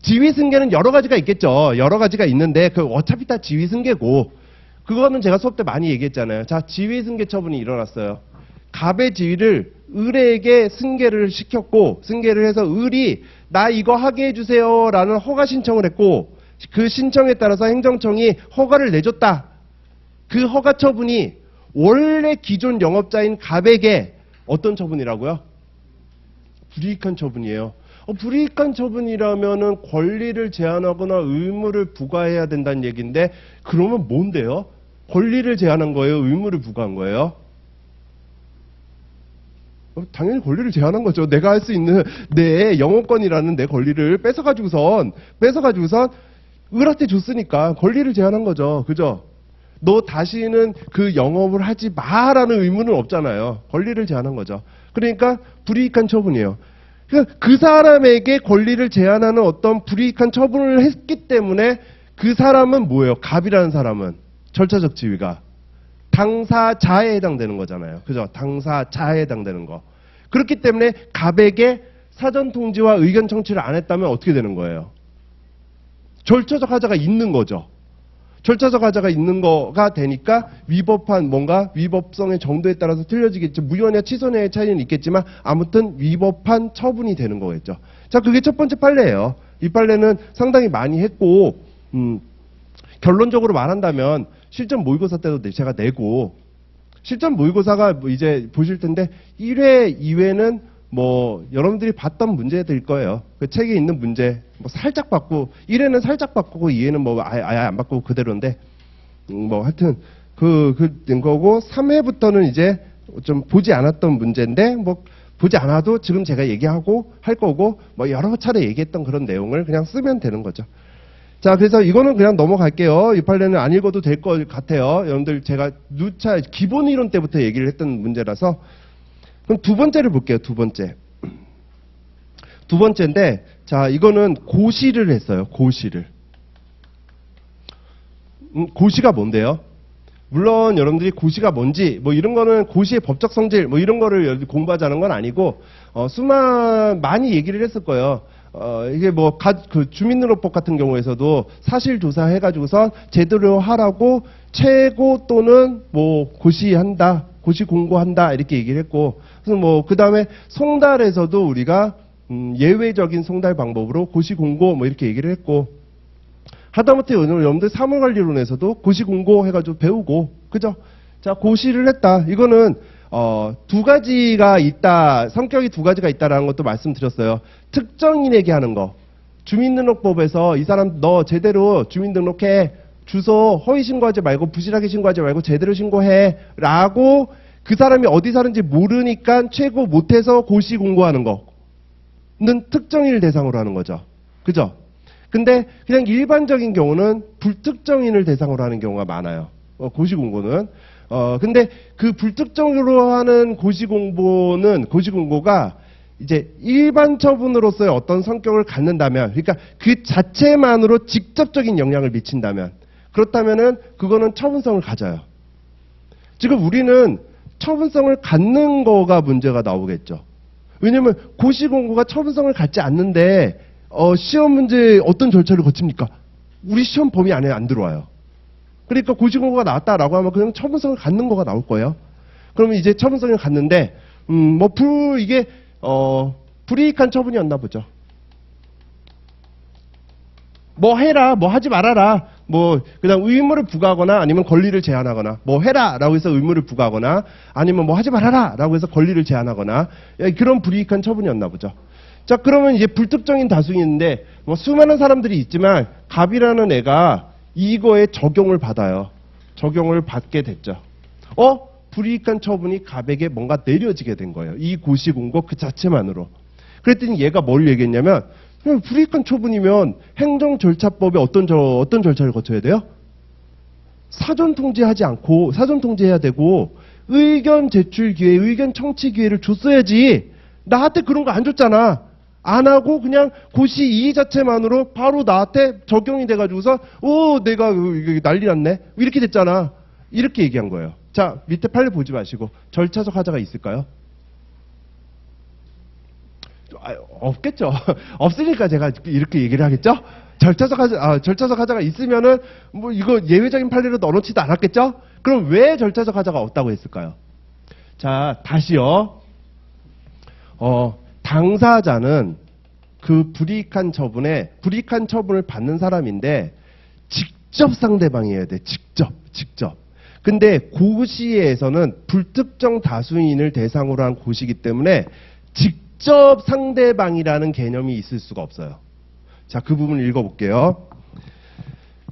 지위승계는 여러 가지가 있겠죠. 여러 가지가 있는데 어차피 다 지위승계고 그거는 제가 수업 때 많이 얘기했잖아요. 자, 지위승계 처분이 일어났어요. 갑의 지위를 을에게 승계를 시켰고 승계를 해서 을이 나 이거 하게 해주세요 라는 허가 신청을 했고 그 신청에 따라서 행정청이 허가를 내줬다. 그 허가 처분이 원래 기존 영업자인 갑에게 어떤 처분이라고요? 불이익한 처분이에요. 불이익한 처분이라면은 권리를 제한하거나 의무를 부과해야 된다는 얘기인데 그러면 뭔데요? 권리를 제한한 거예요? 의무를 부과한 거예요? 당연히 권리를 제한한 거죠. 내가 할 수 있는 내 영업권이라는 내 권리를 뺏어가지고선 을한테 줬으니까 권리를 제한한 거죠. 그죠? 너 다시는 그 영업을 하지 마라는 의무는 없잖아요. 권리를 제한한 거죠. 그러니까 불이익한 처분이에요. 그 사람에게 권리를 제한하는 어떤 불이익한 처분을 했기 때문에 그 사람은 뭐예요? 갑이라는 사람은 절차적 지위가 당사자에 해당되는 거잖아요. 그죠? 당사자에 해당되는 거. 그렇기 때문에 갑에게 사전통지와 의견 청취를 안 했다면 어떻게 되는 거예요? 절차적 하자가 있는 거죠. 절차적 하자가 있는 거가 되니까 위법한 뭔가 위법성의 정도에 따라서 틀려지겠죠. 무효냐 취소냐의 차이는 있겠지만 아무튼 위법한 처분이 되는 거겠죠. 자, 그게 첫 번째 판례예요. 이 판례는 상당히 많이 했고 결론적으로 말한다면 실전 모의고사 때도 제가 내고 실전 모의고사가 이제 보실 텐데 1회, 2회는 뭐 여러분들이 봤던 문제들 거예요. 그 책에 있는 문제 뭐 살짝 바꾸고 1회는 살짝 바꾸고 2회는 뭐 아예 안 바꾸고 그대로인데 뭐 하여튼 된 거고 3회부터는 이제 좀 보지 않았던 문제인데 뭐 보지 않아도 지금 제가 얘기하고 할 거고 뭐 여러 차례 얘기했던 그런 내용을 그냥 쓰면 되는 거죠. 자, 그래서 이거는 그냥 넘어갈게요. 이 판례는 안 읽어도 될 것 같아요. 여러분들 제가 누차 기본 이론 때부터 얘기를 했던 문제라서 그럼 두 번째를 볼게요. 두 번째. 두 번째인데, 자, 이거는 고시를 했어요. 고시를. 고시가 뭔데요? 물론 여러분들이 고시가 뭔지 뭐 이런 거는 고시의 법적 성질 뭐 이런 거를 공부하자는 건 아니고 많이 얘기를 했을 거예요. 이게 뭐 그 주민등록법 같은 경우에서도 사실 조사해 가지고선 제대로 하라고 최고 또는 뭐 고시한다, 고시 공고한다 이렇게 얘기를 했고, 그래서 뭐 그다음에 송달에서도 우리가 예외적인 송달 방법으로 고시 공고 뭐 이렇게 얘기를 했고, 하다못해 여러분들 사물관리론에서도 고시 공고 해가지고 배우고, 그죠? 자, 고시를 했다. 이거는 두 가지가 있다, 성격이 두 가지가 있다라는 것도 말씀드렸어요. 특정인에게 하는 거. 주민등록법에서 이 사람 너 제대로 주민등록해, 주소 허위 신고하지 말고 부실하게 신고하지 말고 제대로 신고해 라고 그 사람이 어디 사는지 모르니까 최고 못해서 고시 공고하는 거는 특정인을 대상으로 하는 거죠. 그죠? 근데 그냥 일반적인 경우는 불특정인을 대상으로 하는 경우가 많아요. 고시공고는. 근데 그 불특정으로 하는 고시공고가 이제 일반 처분으로서의 어떤 성격을 갖는다면, 그러니까 그 자체만으로 직접적인 영향을 미친다면, 그렇다면은 그거는 처분성을 가져요. 지금 우리는 처분성을 갖는 거가 문제가 나오겠죠. 왜냐면 고시공고가 처분성을 갖지 않는데 시험 문제 어떤 절차를 거칩니까? 우리 시험 범위 안에 안 들어와요. 그러니까 고시공고가 나왔다라고 하면 그냥 처분성을 갖는 거가 나올 거예요. 그러면 이제 처분성을 갖는데 이게 불이익한 처분이었나 보죠. 뭐 해라, 뭐 하지 말아라, 뭐 그냥 의무를 부과하거나 아니면 권리를 제한하거나, 뭐 해라라고 해서 의무를 부과하거나 아니면 뭐 하지 말아라라고 해서 권리를 제한하거나 그런 불이익한 처분이었나 보죠. 자, 그러면 이제 불특정인 다수인데 뭐 수많은 사람들이 있지만 갑이라는 애가 이거에 적용을 받아요. 적용을 받게 됐죠. 불이익한 처분이 갑에게 뭔가 내려지게 된 거예요. 이 고시공고 그 자체만으로. 그랬더니 얘가 뭘 얘기했냐면, 불이익한 처분이면 행정절차법에 어떤 절차를 거쳐야 돼요? 사전 통지하지 않고, 사전 통지해야 되고, 의견 제출 기회, 의견 청취 기회를 줬어야지. 나한테 그런 거 안 줬잖아. 안 하고 그냥 고시 이 자체만으로 바로 나한테 적용이 돼가지고서 내가 난리 났네 이렇게 됐잖아. 이렇게 얘기한 거예요. 자, 밑에 판례 보지 마시고 절차적 하자가 있을까요? 없겠죠. 없으니까 제가 이렇게 얘기를 하겠죠. 절차적 하자가 있으면은 뭐 이거 예외적인 판례로 넣어놓지도 않았겠죠. 그럼 왜 절차적 하자가 없다고 했을까요? 자, 다시요. 당사자는 그 불이익한 처분을 받는 사람인데 직접 상대방이어야 돼. 직접. 근데 고시에서는 불특정 다수인을 대상으로 한 고시이기 때문에 직접 상대방이라는 개념이 있을 수가 없어요. 자, 그 부분 읽어볼게요.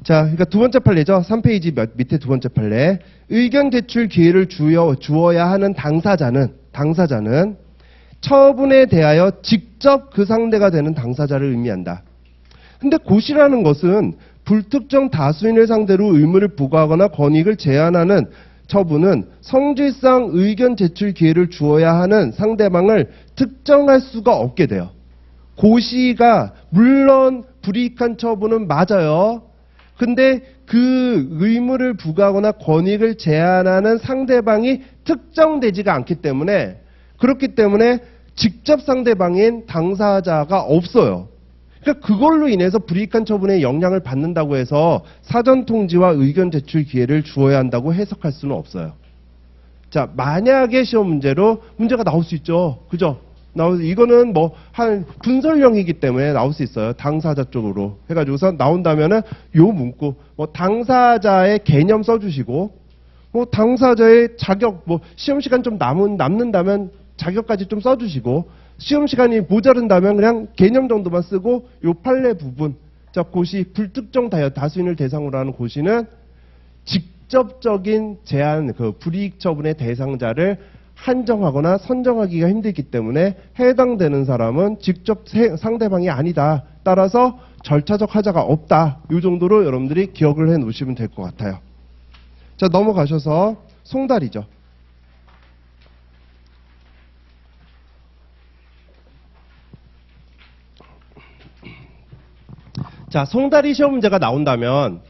자, 그러니까 두 번째 판례죠. 3페이지 밑에 두 번째 판례. 의견 제출 기회를 주어야 하는 당사자는 처분에 대하여 직접 그 상대가 되는 당사자를 의미한다. 근데 고시라는 것은 불특정 다수인을 상대로 의무를 부과하거나 권익을 제한하는 처분은 성질상 의견 제출 기회를 주어야 하는 상대방을 특정할 수가 없게 돼요. 고시가 물론 불이익한 처분은 맞아요. 근데 그 의무를 부과하거나 권익을 제한하는 상대방이 특정되지가 않기 때문에, 그렇기 때문에 직접 상대방인 당사자가 없어요. 그러니까 그걸로 인해서 불이익한 처분에 영향을 받는다고 해서 사전 통지와 의견 제출 기회를 주어야 한다고 해석할 수는 없어요. 자, 만약에 시험 문제로 문제가 나올 수 있죠. 그죠? 이거는 뭐 한 분설형이기 때문에 나올 수 있어요. 당사자 쪽으로 해가지고서 나온다면은 요 문구 뭐 당사자의 개념 써주시고, 뭐 당사자의 자격, 뭐 시험 시간 좀 남는다면 자격까지 좀 써주시고, 시험 시간이 모자른다면 그냥 개념 정도만 쓰고 요 판례 부분, 자, 고시 불특정 다수인을 대상으로 하는 고시는 직접적인 제한, 그 불이익 처분의 대상자를 한정하거나 선정하기가 힘들기 때문에 해당되는 사람은 직접 상대방이 아니다. 따라서 절차적 하자가 없다. 이 정도로 여러분들이 기억을 해 놓으시면 될 것 같아요. 자, 넘어가셔서 송달이죠. 자, 송다리 시험 문제가 나온다면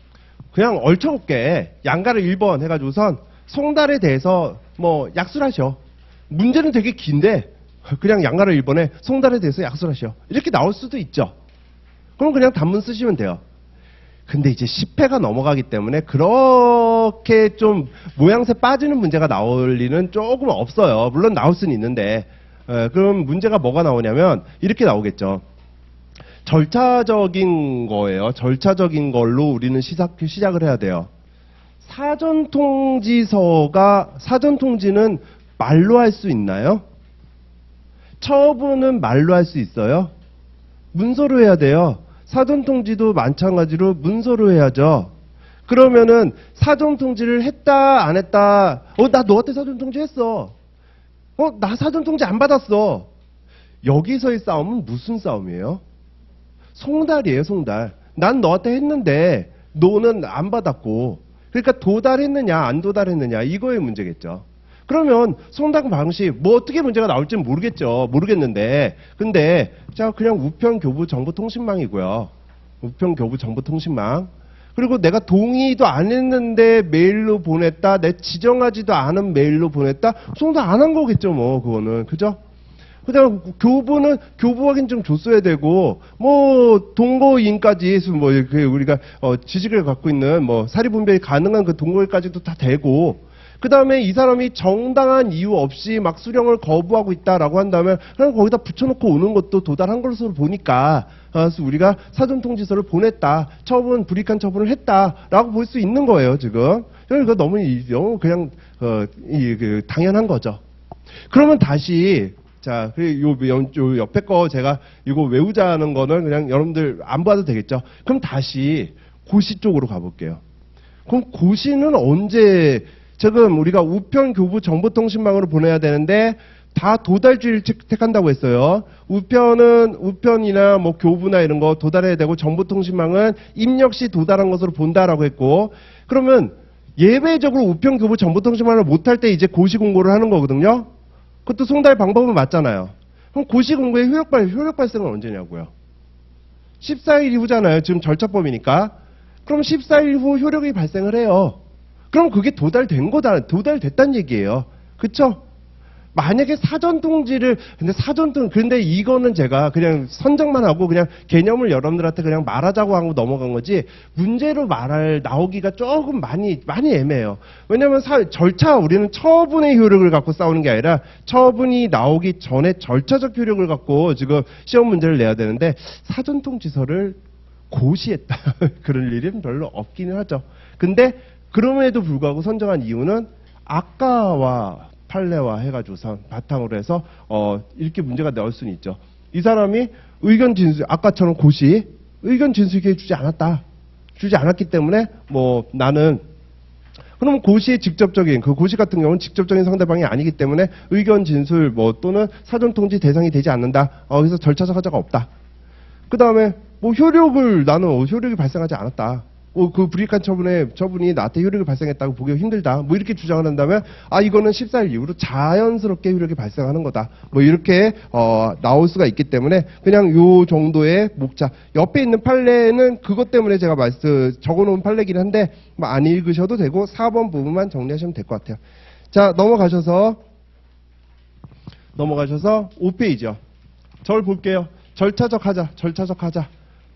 그냥 얼척없게 양가를 1번 해가지고선 송달에 대해서 뭐 약술하셔. 문제는 되게 긴데 그냥 양가를 1번에 송달에 대해서 약술하셔. 이렇게 나올 수도 있죠. 그럼 그냥 단문 쓰시면 돼요. 근데 이제 10회가 넘어가기 때문에 그렇게 좀 모양새 빠지는 문제가 나올 리는 조금 없어요. 물론 나올 수는 있는데 그럼 문제가 뭐가 나오냐면 이렇게 나오겠죠. 절차적인 거예요. 절차적인 걸로 우리는 시작을 해야 돼요. 사전통지는 말로 할 수 있나요? 처분은 말로 할 수 있어요? 문서로 해야 돼요. 사전통지도 마찬가지로 문서로 해야죠. 그러면은 사전통지를 했다 안 했다. 나 너한테 사전통지 했어. 나 사전통지 안 받았어. 여기서의 싸움은 무슨 싸움이에요? 송달이에요, 송달. 난 너한테 했는데 너는 안 받았고, 그러니까 도달했느냐 안 도달했느냐 이거의 문제겠죠. 그러면 송달 방식 뭐 어떻게 문제가 나올지는 모르겠는데 근데 자 그냥 우편교부정보통신망이고요. 우편교부정보통신망. 그리고 내가 동의도 안 했는데 메일로 보냈다, 내 지정하지도 않은 메일로 보냈다, 송달 안 한 거겠죠, 뭐 그거는. 그죠? 그다음 교부는 교부 확인증 줬어야 되고 뭐 동거인까지 뭐 우리가 지식을 갖고 있는 뭐 사리분별이 가능한 그 동거인까지도 다 되고, 그다음에 이 사람이 정당한 이유 없이 막 수령을 거부하고 있다라고 한다면 그냥 거기다 붙여놓고 오는 것도 도달한 것으로 보니까 우리가 사전통지서를 보냈다, 처분 불이익한 처분을 했다라고 볼 수 있는 거예요 지금. 이거 너무 그냥 당연한 거죠. 그러면 다시 자, 요 옆에 거 제가 이거 외우자는 거는 그냥 여러분들 안 봐도 되겠죠. 그럼 다시 고시 쪽으로 가볼게요. 그럼 고시는 언제, 지금 우리가 우편교부 정보통신망으로 보내야 되는데 다 도달주의를 택한다고 했어요. 우편이나 뭐 교부나 이런 거 도달해야 되고, 정보통신망은 입력 시 도달한 것으로 본다라고 했고, 그러면 예외적으로 우편교부 정보통신망을 못할 때 이제 고시 공고를 하는 거거든요. 그것도 송달 방법은 맞잖아요. 그럼 고시 공고의 효력 발생은 언제냐고요? 14일 이후잖아요. 지금 절차법이니까. 그럼 14일 후 효력이 발생을 해요. 그럼 그게 도달됐다는 얘기예요. 그쵸? 만약에 근데 이거는 제가 그냥 선정만 하고 그냥 개념을 여러분들한테 그냥 말하자고 하고 넘어간 거지, 문제로 나오기가 조금 많이 애매해요. 왜냐면 절차, 우리는 처분의 효력을 갖고 싸우는 게 아니라 처분이 나오기 전에 절차적 효력을 갖고 지금 시험 문제를 내야 되는데, 사전통지서를 고시했다. 그럴 일은 별로 없기는 하죠. 근데 그럼에도 불구하고 선정한 이유는 아까와 판례와 해가지고선 바탕으로 해서 이렇게 문제가 나올 수는 있죠. 이 사람이 의견 진술, 아까처럼 고시 의견 진술기회 주지 않았기 때문에 뭐 나는, 그럼 고시의 직접적인, 그 고시 같은 경우는 직접적인 상대방이 아니기 때문에 의견 진술 뭐 또는 사전통지 대상이 되지 않는다. 그래서 절차적 하자가 없다. 그 다음에 뭐 나는 효력이 발생하지 않았다. 그 불이익한 처분이 나한테 효력이 발생했다고 보기가 힘들다. 뭐 이렇게 주장을 한다면 이거는 14일 이후로 자연스럽게 효력이 발생하는 거다. 뭐 이렇게 나올 수가 있기 때문에 그냥 요 정도의 목차. 옆에 있는 판례는 그것 때문에 제가 적어놓은 판례긴 한데 뭐 안 읽으셔도 되고 4번 부분만 정리하시면 될 것 같아요. 자, 넘어가셔서 5페이지요. 저를 볼게요. 절차적 하자.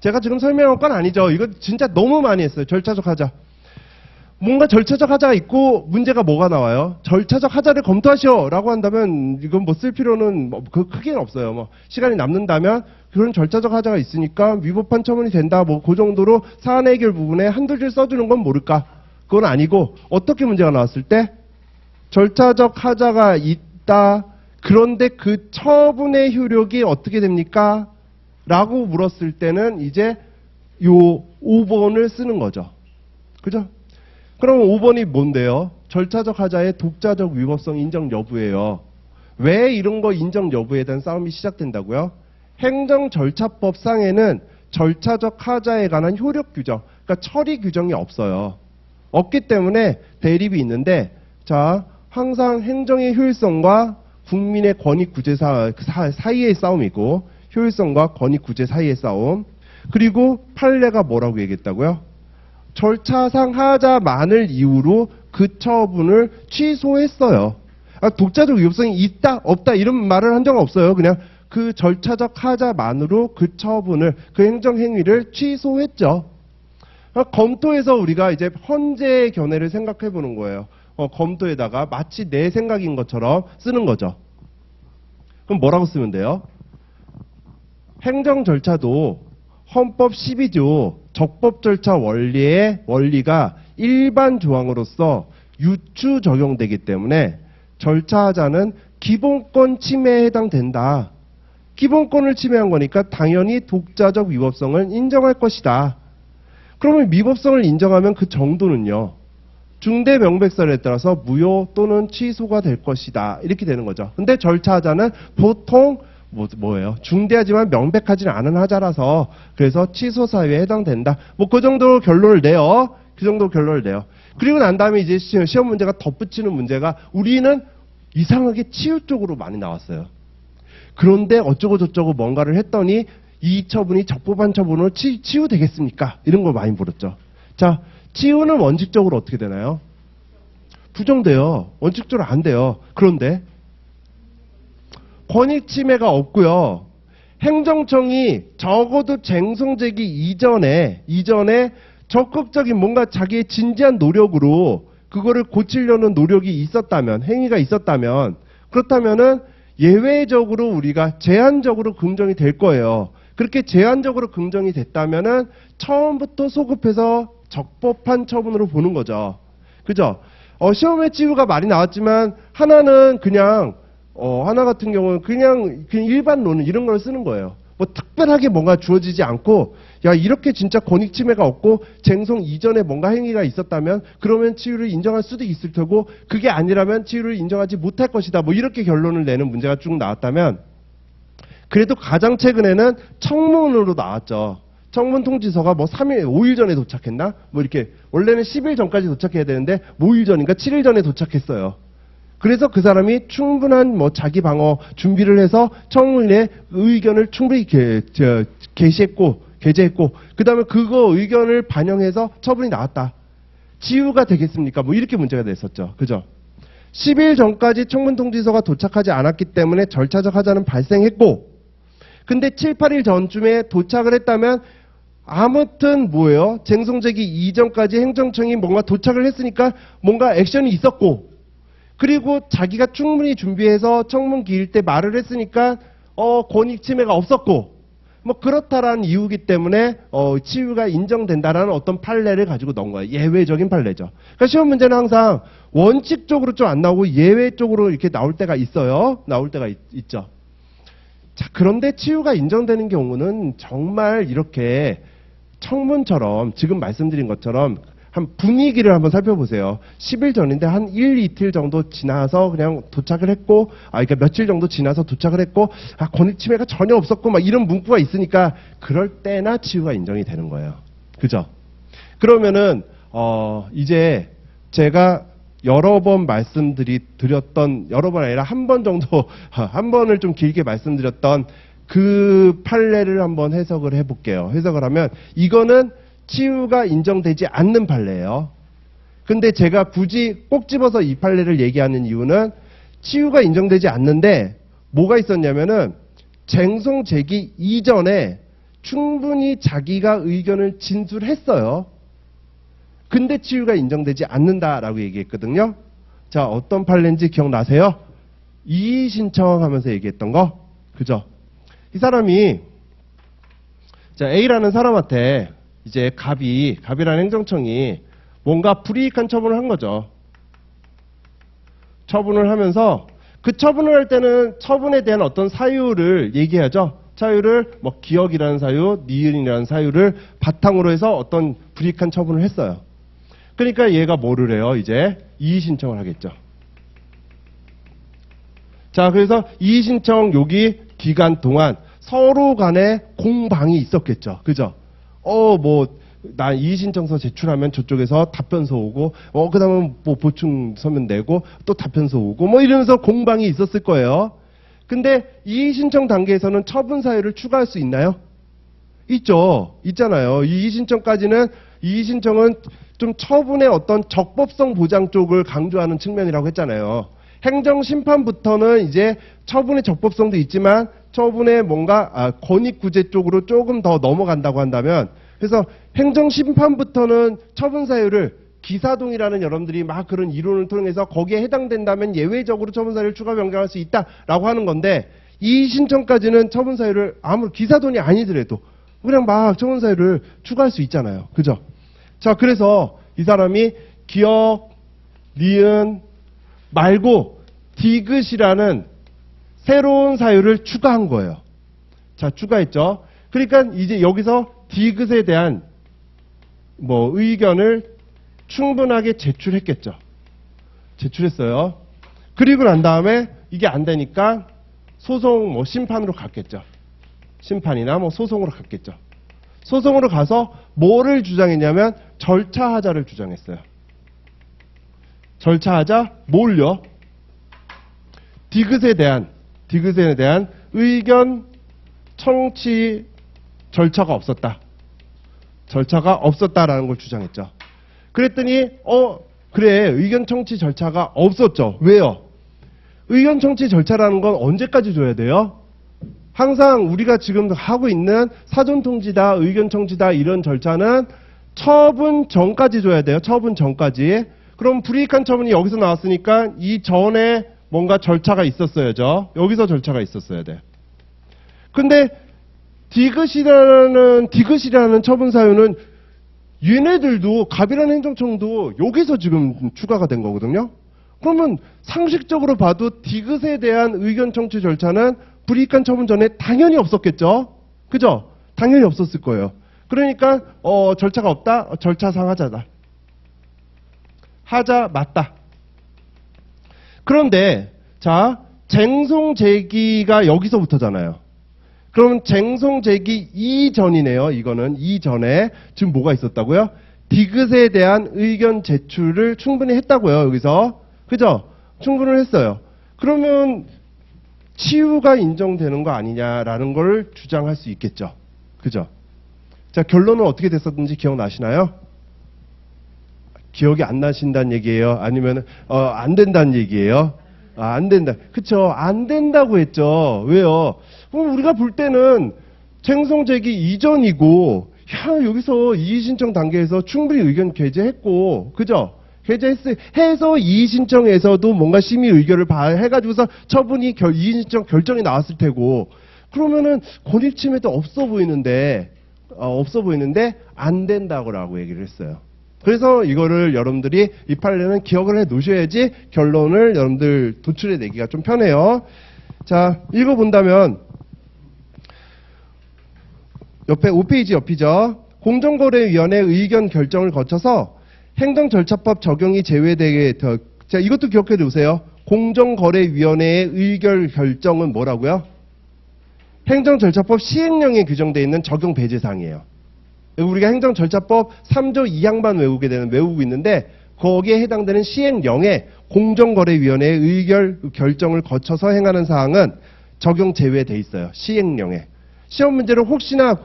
제가 지금 설명한 건 아니죠. 이거 진짜 너무 많이 했어요. 절차적 하자. 뭔가 절차적 하자가 있고 문제가 뭐가 나와요? 절차적 하자를 검토하시오라고 한다면 이건 뭐 쓸 필요는 크게는 없어요. 뭐 시간이 남는다면 그런 절차적 하자가 있으니까 위법한 처분이 된다. 뭐 그 정도로 사안 해결 부분에 한두 줄 써주는 건 모를까? 그건 아니고, 어떻게 문제가 나왔을 때 절차적 하자가 있다. 그런데 그 처분의 효력이 어떻게 됩니까? 라고 물었을 때는 이제 요 5번을 쓰는 거죠. 그죠? 그럼 5번이 뭔데요? 절차적 하자의 독자적 위법성 인정 여부예요. 왜 이런 거 인정 여부에 대한 싸움이 시작된다고요? 행정절차법상에는 절차적 하자에 관한 효력 규정, 그러니까 처리 규정이 없어요. 없기 때문에 대립이 있는데, 자, 항상 행정의 효율성과 국민의 권익 구제 사이의 싸움이고, 효율성과 권익 구제 사이의 싸움. 그리고 판례가 뭐라고 얘기했다고요? 절차상 하자만을 이유로 그 처분을 취소했어요. 독자적 위법성이 있다 없다 이런 말을 한 적은 없어요. 그냥 그 절차적 하자만으로 그 처분을, 그 행정행위를 취소했죠. 검토해서 우리가 이제 헌재의 견해를 생각해 보는 거예요. 검토에다가 마치 내 생각인 것처럼 쓰는 거죠. 그럼 뭐라고 쓰면 돼요? 행정 절차도 헌법 12조 적법 절차 원리가 일반 조항으로서 유추 적용되기 때문에 절차하자는 기본권 침해에 해당된다. 기본권을 침해한 거니까 당연히 독자적 위법성을 인정할 것이다. 그러면 위법성을 인정하면 그 정도는요, 중대 명백설에 따라서 무효 또는 취소가 될 것이다. 이렇게 되는 거죠. 근데 절차하자는 보통 뭐예요? 중대하지만 명백하지는 않은 하자라서 그래서 취소 사유에 해당된다. 그 정도 결론을 내요. 그 정도 결론을 내요. 그리고 난 다음에 이제 시험 문제가 덧붙이는 문제가 우리는 이상하게 치유 쪽으로 많이 나왔어요. 그런데 어쩌고 저쩌고 뭔가를 했더니 이 처분이 적법한 처분으로 치유되겠습니까? 이런 걸 많이 물었죠. 자, 치유는 원칙적으로 어떻게 되나요? 부정돼요. 원칙적으로 안 돼요. 그런데 권익 침해가 없고요. 행정청이 적어도 쟁송제기 이전에 적극적인 뭔가 자기의 진지한 노력으로 그거를 고치려는 노력이 있었다면, 행위가 있었다면, 그렇다면은 예외적으로 우리가 제한적으로 긍정이 될 거예요. 그렇게 제한적으로 긍정이 됐다면은 처음부터 소급해서 적법한 처분으로 보는 거죠. 그죠? 시험에 치유가 많이 나왔지만 하나는 그냥 하나 같은 경우는 그냥 일반론은 이런 걸 쓰는 거예요. 뭐 특별하게 뭔가 주어지지 않고, 야, 이렇게 진짜 권익 침해가 없고 쟁송 이전에 뭔가 행위가 있었다면 그러면 치유를 인정할 수도 있을 테고, 그게 아니라면 치유를 인정하지 못할 것이다. 뭐 이렇게 결론을 내는 문제가 쭉 나왔다면, 그래도 가장 최근에는 청문으로 나왔죠. 청문 통지서가 뭐 3일, 5일 전에 도착했나? 뭐 이렇게, 원래는 10일 전까지 도착해야 되는데 5일 전인가 7일 전에 도착했어요. 그래서 그 사람이 충분한 뭐 자기 방어 준비를 해서 청문회 의견을 충분히 게재했고, 그 다음에 그거 의견을 반영해서 처분이 나왔다. 치유가 되겠습니까? 뭐 이렇게 문제가 됐었죠. 그죠? 10일 전까지 청문 통지서가 도착하지 않았기 때문에 절차적 하자는 발생했고, 근데 7, 8일 전쯤에 도착을 했다면 아무튼 뭐예요? 쟁송제기 이전까지 행정청이 뭔가 도착을 했으니까 뭔가 액션이 있었고, 그리고 자기가 충분히 준비해서 청문 기일 때 말을 했으니까 권익 침해가 없었고, 뭐 그렇다라는 이유기 때문에 치유가 인정된다라는 어떤 판례를 가지고 넣은 거예요. 예외적인 판례죠. 그러니까 시험 문제는 항상 원칙적으로 좀 안 나오고 예외적으로 이렇게 나올 때가 있어요. 나올 때가 있죠. 자, 그런데 치유가 인정되는 경우는 정말 이렇게 청문처럼 지금 말씀드린 것처럼 한 분위기를 한번 살펴보세요. 10일 전인데 한 1, 이틀 정도 지나서 그냥 도착을 했고, 그러니까 며칠 정도 지나서 도착을 했고, 권익 침해가 전혀 없었고, 막 이런 문구가 있으니까 그럴 때나 치유가 인정이 되는 거예요. 그죠? 그러면은, 이제 제가 여러 번 말씀드렸던, 여러 번 아니라 한 번 정도, 한 번을 좀 길게 말씀드렸던 그 판례를 한번 해석을 해볼게요. 해석을 하면, 이거는 치유가 인정되지 않는 판례예요. 근데 제가 굳이 꼭 집어서 이 판례를 얘기하는 이유는 치유가 인정되지 않는데 뭐가 있었냐면은 쟁송 제기 이전에 충분히 자기가 의견을 진술했어요. 근데 치유가 인정되지 않는다라고 얘기했거든요. 자, 어떤 판례인지 기억나세요? 이의 신청하면서 얘기했던 거. 그죠? 이 사람이 자, A라는 사람한테 이제 갑이라는 행정청이 뭔가 불이익한 처분을 한 거죠. 처분을 하면서 그 처분을 할 때는 처분에 대한 어떤 사유를 얘기하죠. 사유를 뭐 기억이라는 사유, 니은이라는 사유를 바탕으로 해서 어떤 불이익한 처분을 했어요. 그러니까 얘가 뭐를 해요? 이제 이의 신청을 하겠죠. 자, 그래서 이의 신청 여기 기간 동안 서로 간에 공방이 있었겠죠. 그죠? 나 이의 신청서 제출하면 저쪽에서 답변서 오고, 그 다음에 뭐 보충 서면 내고, 또 답변서 오고, 뭐 이러면서 공방이 있었을 거예요. 근데 이의 신청 단계에서는 처분 사유를 추가할 수 있나요? 있잖아요. 이 이의신청까지는 이의신청은 좀 처분의 어떤 적법성 보장 쪽을 강조하는 측면이라고 했잖아요. 행정심판부터는 이제 처분의 적법성도 있지만 처분의 뭔가 권익구제 쪽으로 조금 더 넘어간다고 한다면, 그래서 행정심판부터는 처분사유를 기사동이라는 여러분들이 막 그런 이론을 통해서 거기에 해당된다면 예외적으로 처분사유를 추가 변경할 수 있다라고 하는 건데, 이의신청까지는 처분사유를 아무리 기사동이 아니더라도 그냥 막 처분사유를 추가할 수 있잖아요. 그죠? 자, 그래서 이 사람이 기억, 니은 말고 디귿이라는 새로운 사유를 추가한 거예요. 자, 추가했죠. 그러니까 이제 여기서 디귿에 대한 의견을 충분하게 제출했겠죠. 제출했어요. 그리고 난 다음에 이게 안 되니까 소송 심판으로 갔겠죠. 심판이나 소송으로 갔겠죠. 소송으로 가서 뭐를 주장했냐면 절차하자를 주장했어요. 절차하자 뭘요? 디귿에 대한 의견 청취 절차가 없었다. 절차가 없었다라는 걸 주장했죠. 그랬더니 그래, 의견 청취 절차가 없었죠. 왜요? 의견 청취 절차라는 건 언제까지 줘야 돼요? 항상 우리가 지금 하고 있는 사전 통지다, 의견 청취다 이런 절차는 처분 전까지 줘야 돼요. 처분 전까지. 그럼 불이익한 처분이 여기서 나왔으니까 이 전에 뭔가 절차가 있었어야죠. 여기서 절차가 있었어야 돼. 근데 디귿이라는 처분 사유는 얘네들도 갑이라는 행정청도 여기서 지금 추가가 된 거거든요. 그러면 상식적으로 봐도 디귿에 대한 의견 청취 절차는 불이익한 처분 전에 당연히 없었겠죠. 그죠? 당연히 없었을 거예요. 그러니까 절차가 없다. 절차상 하자다. 하자 맞다. 그런데 자, 쟁송 제기가 여기서부터잖아요. 그럼 쟁송 제기 이전이네요. 이거는 이전에 지금 뭐가 있었다고요? 디귿에 대한 의견 제출을 충분히 했다고요. 여기서. 그죠? 충분히 했어요. 그러면 치유가 인정되는 거 아니냐라는 걸 주장할 수 있겠죠. 그죠? 자, 결론은 어떻게 됐었는지 기억나시나요? 기억이 안 나신다는 얘기예요? 아니면 안 된다는 얘기예요? 안 된다. 그쵸? 안 된다고 했죠. 왜요? 우리가 볼 때는 쟁송 제기 이전이고, 여기서 이의신청 단계에서 충분히 의견 게재했고, 그죠? 해서 이의신청에서도 뭔가 심의 의결을 해가지고서 처분이 이의신청 결정이 나왔을 테고, 그러면은 권익침해도 없어 보이는데 안 된다고 얘기를 했어요. 그래서 이거를 여러분들이 이 판례는 기억을 해 놓으셔야지 결론을 여러분들 도출해 내기가 좀 편해요. 자, 읽어본다면 옆에 5페이지 옆이죠. 공정거래위원회 의견 결정을 거쳐서 행정절차법 적용이 제외되게 자, 이것도 기억해 두세요. 공정거래위원회의 의결 결정은 뭐라고요? 행정절차법 시행령에 규정되어 있는 적용 배제사항이에요. 우리가 행정절차법 3조 2항만 외우고 있는데 거기에 해당되는 시행령에 공정거래위원회의 의결 결정을 거쳐서 행하는 사항은 적용 제외돼 있어요. 시행령에. 시험 문제로 혹시나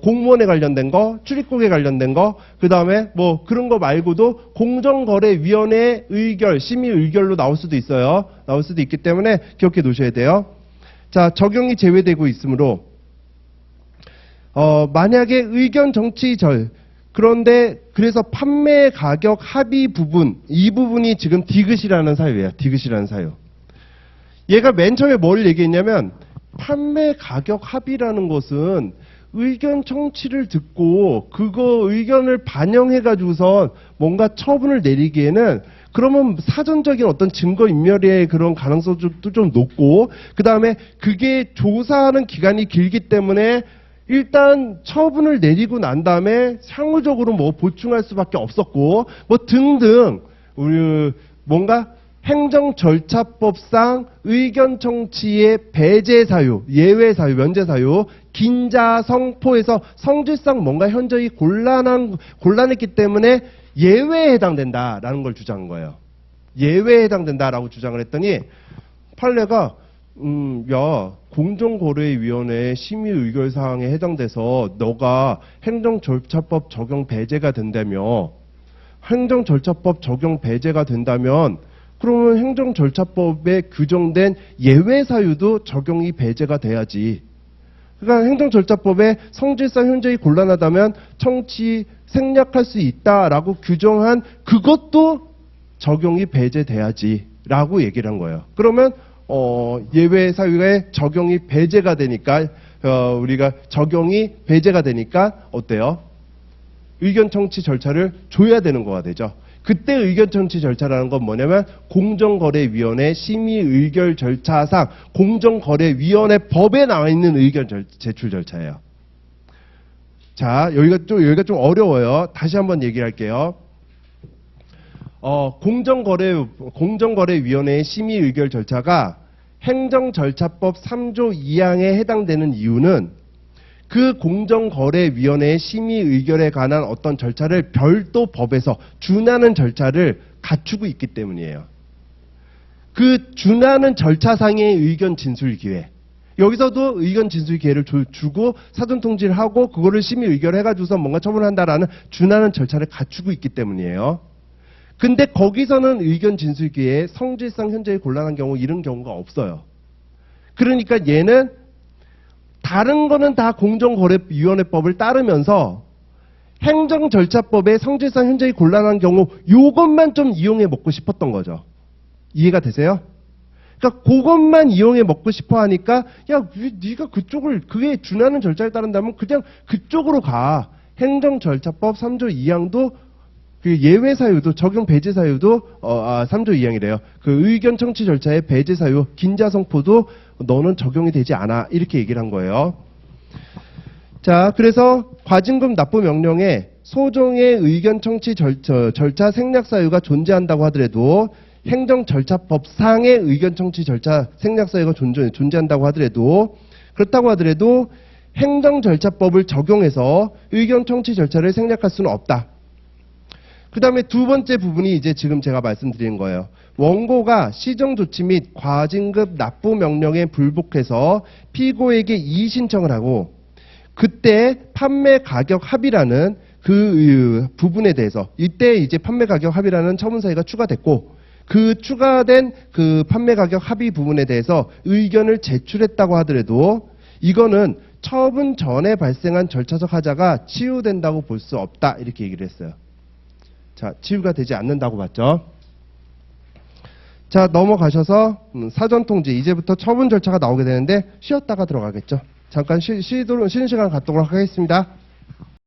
공무원에 관련된 거, 출입국에 관련된 거, 그 다음에 그런 거 말고도 공정거래위원회의 의결, 심의 의결로 나올 수도 있어요. 나올 수도 있기 때문에 기억해 놓으셔야 돼요. 자, 적용이 제외되고 있으므로 만약에 의견 정치절, 그런데 그래서 판매 가격 합의 부분, 이 부분이 지금 디귿이라는 사유예요. 디귿이라는 사유. 얘가 맨 처음에 뭘 얘기했냐면 판매 가격 합의라는 것은 의견 청취를 듣고 그거 의견을 반영해가지고서 뭔가 처분을 내리기에는 그러면 사전적인 어떤 증거 인멸의 그런 가능성도 좀 높고, 그 다음에 그게 조사하는 기간이 길기 때문에 일단 처분을 내리고 난 다음에 상호적으로 보충할 수밖에 없었고, 등등, 뭔가 행정절차법상 의견 청취의 배제 사유, 예외 사유, 면제 사유, 긴자성포에서 성질상 뭔가 현저히 곤란했기 때문에 예외에 해당된다라는 걸 주장한 거예요. 예외에 해당된다라고 주장을 했더니 판례가 야, 공정거래위원회 심의 의결 사항에 해당돼서 너가 행정절차법 적용 배제가 된다며, 행정절차법 적용 배제가 된다면, 그러면 행정절차법에 규정된 예외 사유도 적용이 배제가 돼야지. 그러니까 행정절차법에 성질상 현저히 곤란하다면 청취 생략할 수 있다라고 규정한 그것도 적용이 배제돼야지 라고 얘기를 한 거예요. 그러면 예외 사유에 적용이 배제가 되니까 우리가 적용이 배제가 되니까 어때요? 의견 청취 절차를 줘야 되는 거가 되죠. 그때 의견 청취 절차라는 건 뭐냐면 공정거래위원회 심의 의결 절차상 공정거래위원회 법에 나와 있는 의견 제출 절차예요. 자, 여기가 좀 어려워요. 다시 한번 얘기할게요. 공정거래위원회의 심의 의결 절차가 행정절차법 3조 2항에 해당되는 이유는 그 공정거래위원회의 심의 의결에 관한 어떤 절차를 별도 법에서 준하는 절차를 갖추고 있기 때문이에요. 그 준하는 절차상의 의견 진술 기회. 여기서도 의견 진술 기회를 주고 사전통지를 하고 그거를 심의 의결해가지고서 뭔가 처분한다라는 준하는 절차를 갖추고 있기 때문이에요. 근데 거기서는 의견 진술 기회에 성질상 현저히 곤란한 경우 이런 경우가 없어요. 그러니까 얘는 다른 거는 다 공정거래위원회법을 따르면서 행정절차법의 성질상 현저히 곤란한 경우 요것만 좀 이용해 먹고 싶었던 거죠. 이해가 되세요? 그러니까 그것만 이용해 먹고 싶어 하니까 야, 네가 그게 준하는 절차에 따른다면 그냥 그쪽으로 가. 행정절차법 3조 2항도 그 예외 사유도 적용 배제 사유도 3조 2항이래요. 그 의견 청취 절차의 배제 사유 긴자성포도 너는 적용이 되지 않아. 이렇게 얘기를 한 거예요. 자, 그래서 과징금 납부 명령에 소정의 의견 청취 절차 생략 사유가 존재한다고 하더라도 행정절차법상의 의견 청취 절차 생략 사유가 존재한다고 하더라도 그렇다고 하더라도 행정절차법을 적용해서 의견 청취 절차를 생략할 수는 없다. 그 다음에 두 번째 부분이 이제 지금 제가 말씀드린 거예요. 원고가 시정조치 및 과징금 납부 명령에 불복해서 피고에게 이의 신청을 하고 그때 판매 가격 합의라는 그 부분에 대해서 이때 이제 판매 가격 합의라는 처분 사유가 추가됐고 그 추가된 그 판매 가격 합의 부분에 대해서 의견을 제출했다고 하더라도 이거는 처분 전에 발생한 절차적 하자가 치유된다고 볼 수 없다. 이렇게 얘기를 했어요. 자, 치유가 되지 않는다고 봤죠. 자, 넘어가셔서 사전통지 이제부터 처분 절차가 나오게 되는데 쉬었다가 들어가겠죠. 잠깐 쉬는 시간 갖도록 하겠습니다.